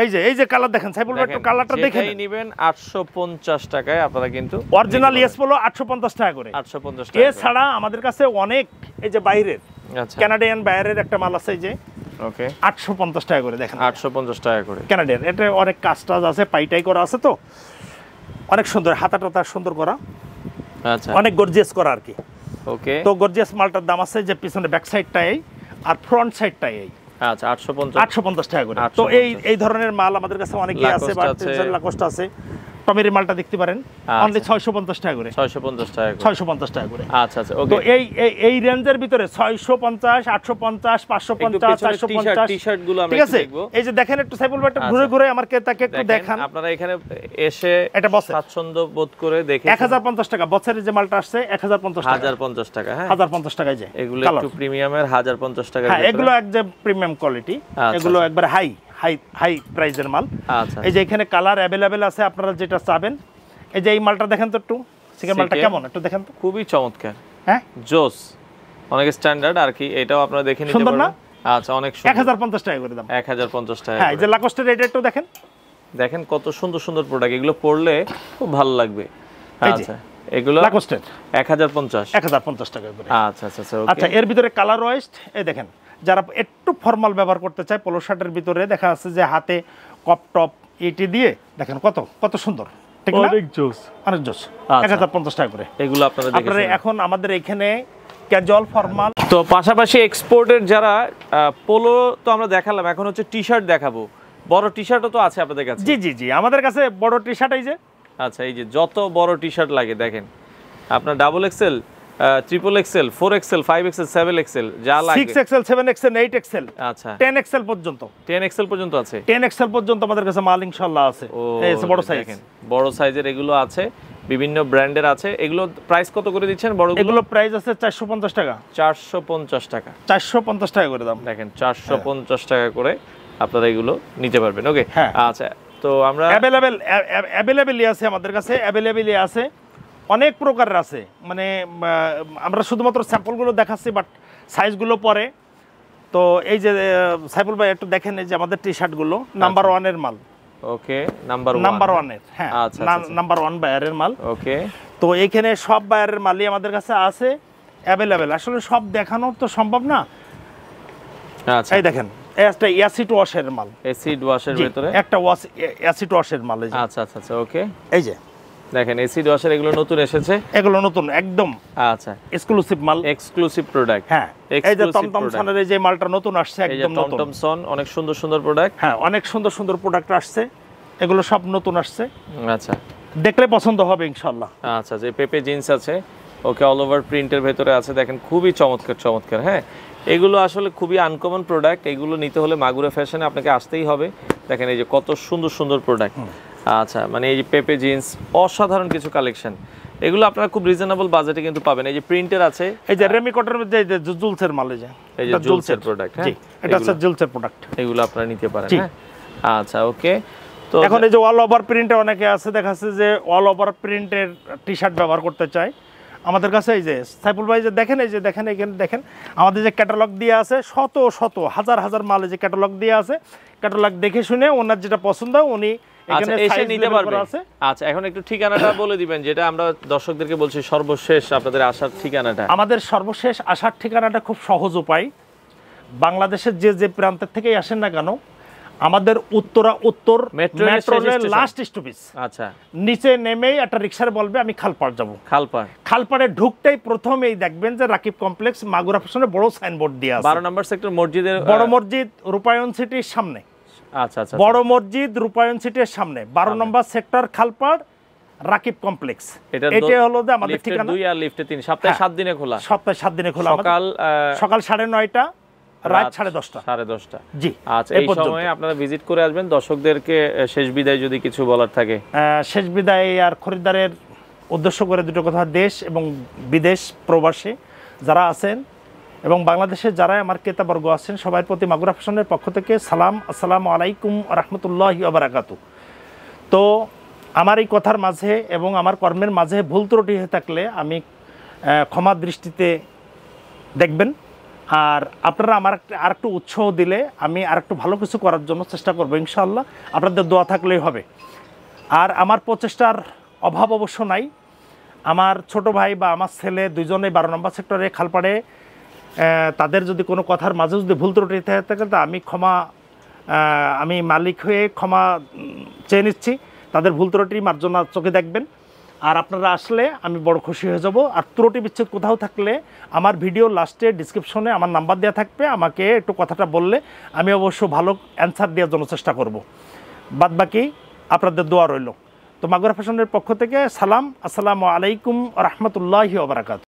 এই যে কালার দেখেন, সাইফুল ভাই একটু কালারটা দেখেন। যেটাই নেবেন 850 টাকায় আপনারা কিন্তু অরিজিনাল ইয়েস পোলো 850 টাকা করে। 850 টাকা। এছাড়া আমাদের কাছে অনেক এই যে বাইরের, আচ্ছা, কানাডিয়ান বাইরের একটা মাল আছে, এই যে ওকে, 850 টাকা করে দেখেন। 850 টাকা করে কানাডিয়ান। এটা অনেক কাজ আছে, পাইটাই করা আছে, তো অনেক সুন্দর, হাতাটা সুন্দর করা, আচ্ছা, অনেক গর্জিয়াস করা আর কি। ওকে, তো গর্জিয়াস মালটার দাম আছে যে পিছনে ব্যাক সাইডটা এই আর ফ্রন্ট সাইডটা এই। আচ্ছা, 850 টাকা করে। তো এই ধরনের মাল আমাদের কাছে অনেকই আছে। লাকোস্ট আছে, টমেরি মালটা দেখতে পারেন, অনলি 650 টাকা করে। 650 টাকা করে। আচ্ছা আচ্ছা, ওকে। তো এই রেঞ্জের ভিতরে 650, 850, 550, 450 টি-শার্ট গুলো আমরা দেখব। এই যে দেখেন, একটু সাইফুল ভাই ঘুরে আমাকে তাকে একটু দেখান। আপনারা এখানে এসে এটা বসে স্বাচ্ছন্দ্য বোধ করে দেখে 1050 টাকা বছরের যে মালটা আসছে 1050 টাকা। 1050 টাকা। হ্যাঁ, 1050 টাকায় যায়। এগুলো একটু প্রিমিয়ামের 1050 টাকা। হ্যাঁ, এগুলো একদম প্রিমিয়াম কোয়ালিটি, এগুলো একবার হাই প্রাইজের মাল। আচ্ছা, এই যে এখানে কালার अवेलेबल আছে, আপনারা যেটা চাবেন। এই যে এই মালটা দেখেন তো, একটু সিকের মালটা কেমন একটু দেখেন তো। খুবই চমৎকার, হ্যাঁ, জোস, অনেক স্ট্যান্ডার্ড আর কি। এটাও আপনারা দেখে নিতে পারবেন। আচ্ছা, অনেক সুন্দর। 1050 টাকা করে দাম। 1050 টাকা। হ্যাঁ, এই যে লাকোস্টের এটা একটু দেখেন কত সুন্দর সুন্দর প্রোডাক্ট, এগুলো পরলে খুব ভালো লাগবে। আচ্ছা, এগুলো লাকোস্টের 1050 টাকা করে। আচ্ছা আচ্ছা আচ্ছা, এর ভিতরে কালার ওয়েস্ট এই দেখেন, যারা একটু ফর্মাল ব্যবহার করতে চায়, পোলো শার্টের ভিতরে দেখা যাচ্ছে যে হাতে কপ টপ এটি দিয়ে দেখেন কত সুন্দর, ঠিক না? অনেক জোস। 1050 টাকা করে এগুলো আপনারা এখন আমাদের এখানে ক্যাজুয়াল ফর্মাল। তো পাশাপাশি এক্সপোর্টের যারা পোলো তো আমরা দেখালাম, এখন হচ্ছে টি-শার্ট দেখাবো। বড় টি-শার্টও তো আছে আপনাদের কাছে? জি, আমাদের কাছে বড় টি-শার্ট এই যে। আচ্ছা, এই যে যত বড় টি-শার্ট লাগে দেখেন, আপনার double XL, triple XL, 4 XL, 5 XL, 7 XL যা লাগে, 6 এক্সেল, 7 এক্সেল, 8 এক্সেল, আচ্ছা 10 এক্সেল পর্যন্ত। 10 এক্সেল পর্যন্ত আছে। 10 এক্সেল পর্যন্ত আমাদের কাছে মাল ইনশাআল্লাহ আছে। এই বড় সাইজ, দেখেন বড় সাইজের এগুলো আছে, বিভিন্ন ব্র্যান্ডের আছে। এগুলো প্রাইস কত করে দিচ্ছেন বড়গুলো? এগুলো প্রাইস আছে 450 টাকা। 450 টাকা। 450 টাকা করে দাম। দেখেন 450 টাকা করে আপনারা এগুলো নিতে পারবেন। ওকে, আচ্ছা, তো আমরা অ্যাভেলেবেলই আছে আমাদের কাছে, অ্যাভেলেবেলই আছে, অনেক প্রকারের আছে। মানে আমরা শুধুমাত্র স্যাম্পলগুলো দেখাচ্ছি, বাট সাইজগুলো পরে। তো এই যে সাইফুল ভাই একটু দেখেন, এই যে আমাদের টি শার্টগুলো নাম্বার 1 এর মাল। ওকে, নাম্বার 1 এর, হ্যাঁ নাম্বার 1 বায়ারের মাল। ওকে, তো এইখানে সব বায়ারের মালই আমাদের কাছে আছে অ্যাভেলেবেল। আসলে সব দেখানো তো সম্ভব না। আচ্ছা, এই দেখেন একটা অ্যাসিড ওয়াশের মাল, অ্যাসিড ওয়াশের ভিতরে একটা অ্যাসিড ওয়াশের মাল। আচ্ছা আচ্ছা আচ্ছা, ওকে, এই যে দেখেন অ্যাসিড ওয়াশের, এগুলো নতুন এসেছে, এগুলো নতুন একদম আচ্ছা এক্সক্লুসিভ মাল, এক্সক্লুসিভ প্রোডাক্ট। হ্যাঁ, এই যে টমটম সনের এই যে মালটা নতুন আসছে, একদম নতুন। টমটম সন অনেক সুন্দর সুন্দর প্রোডাক্ট, হ্যাঁ অনেক সুন্দর সুন্দর প্রোডাক্ট আসছে, এগুলো সব নতুন আসছে। আচ্ছা, দেখলে পছন্দ হবে ইনশাআল্লাহ। আচ্ছা, যে পেপে জিন্স আছে, ওকে, অল ওভার প্রিন্টের ভেতরে আছে, দেখেন খুবই চমৎকার চমৎকার। হ্যাঁ, এগুলো আসলে খুবই আনকমন প্রোডাক্ট, এগুলো নিতে হলে মাগুরা ফ্যাশনে আপনাকে আসতেই হবে। দেখেন এই যে কত সুন্দর সুন্দর প্রোডাক্ট। আচ্ছা, মানে এই যে পেপে জিন্স, অসাধারণ কিছু কালেকশন, এগুলো আপনারা খুব রিজনেবল বাজেটে কিন্তু পাবেন। এই যে প্রিন্টের আছে, এই যে রেমিকটের মধ্যে এই যে জুলসের মাল, এই যে জুলসের প্রোডাক্ট, হ্যাঁ এটা হচ্ছে জুলসের প্রোডাক্ট, এগুলো আপনারা নিতে পারেন। হ্যাঁ, আচ্ছা, ওকে। তো এখন এই যে অল ওভার প্রিন্টে অনেকে আছে, দেখাচ্ছে যে অল ওভার প্রিন্টের টি শার্ট ব্যবহার করতে চায়। আমাদের কাছে এই যে সাইফুল ভাই যে দেখেন, এই যে দেখেন এখানে দেখেন আমাদের যে ক্যাটালগ দিয়ে আছে, শত শত হাজার হাজার মাল যে ক্যাটালগ দিয়ে আছে, ক্যাটালগ দেখে শুনে ওনার যেটা পছন্দ হয় উনি এখানে এসে নিতে পারবে। আচ্ছা, এখন একটু ঠিকানাটা বলে দিবেন, যেটা আমরা দর্শকদেরকে বলছি সর্বশেষ আপনাদের আসার ঠিকানাটা। আমাদের সর্বশেষ আসার ঠিকানাটা খুব সহজ উপায়। বাংলাদেশের যে যে প্রান্তের থেকেই আসেন না কেন, আমাদের উত্তর মেট্রোরেল লাস্ট স্টপেজ, আচ্ছা, নিচে নেমেই একটা রিকশার বলবে আমি খালপাড় যাব। খালপাড়ে ঢুকতেই প্রথমেই দেখবেন যে রাকিব কমপ্লেক্স মাগুরা ফ্যাশনে বড় সাইনবোর্ড দিয়ে আছে, 12 নম্বর সেক্টর মসজিদের, বড় মসজিদ রূপায়ণ সিটির সামনে। আচ্ছা আচ্ছা, বড় মসজিদ রূপায়ণ সিটির সামনে 12 নম্বর সেক্টর খালপাড় রাকিব কমপ্লেক্স। এটা হলো যে আমাদের ঠিকানা। 2 আর লিফটে 3, সপ্তাহে 7 দিনে খোলা। সপ্তাহে 7 দিনে খোলা, সকাল 9:30 রাত 10:30। জি, আচ্ছা, এই সময়ে আপনারা ভিজিট করে আসবেন। দর্শকদেরকে শেষ বিদায় যদি কিছু বলার থাকে। শেষ বিদায় আর খরিদ্দারের উদ্দেশ্য করে দুটো কথা, দেশ এবং বিদেশ প্রবাসী যারা আছেন এবং বাংলাদেশে যারা আমার ক্রেতাবর্গ আছেন, সবার প্রতি মাগুরা ফ্যাশনের পক্ষ থেকে সালাম, আসসালামু আলাইকুম রাহমাতুল্লাহি ওয়া বারাকাতুহু। তো আমার এই কথার মাঝে এবং আমার কর্মের মাঝে ভুল ত্রুটি হয়ে থাকলে আমি ক্ষমা দৃষ্টিতে দেখবেন। আর আপনারা আমার আরেকটু উৎসাহ দিলে আমি আরেকটু ভালো কিছু করার জন্য চেষ্টা করবো ইনশাআল্লাহ। আপনাদের দোয়া থাকলেই হবে। আর আমার প্রচেষ্টার অভাব অবশ্য নাই। আমার ছোট ভাই বা আমার ছেলে দুইজনেই 12 নম্বর সেক্টরে খালপাড়ে, তাদের যদি কোনো কথার মাঝে যদি ভুল ত্রুটি থাকে তা আমি মালিক হয়ে ক্ষমা চেয়ে নিচ্ছি। তাদের ভুল ত্রুটি মার্জনা চোখে দেখবেন। আর আপনারা আসলে আমি বড় খুশি হয়ে যাব। আর ত্রুটি বিচ্ছেদ কোথাও থাকলে আমার ভিডিও লাস্টে ডিসক্রিপশনে আমার নাম্বার দেওয়া থাকবে, আমাকে একটু কথাটা বললে আমি অবশ্য ভালো অ্যান্সার দেওয়ার জন্য চেষ্টা করব। বাদ বাকি আপনাদের দোয়া রইল। তো মাগুরা ফ্যাশনের পক্ষ থেকে সালাম, আসসালামু আলাইকুম রাহমাতুল্লাহি ওয়া বারাকাতুহু।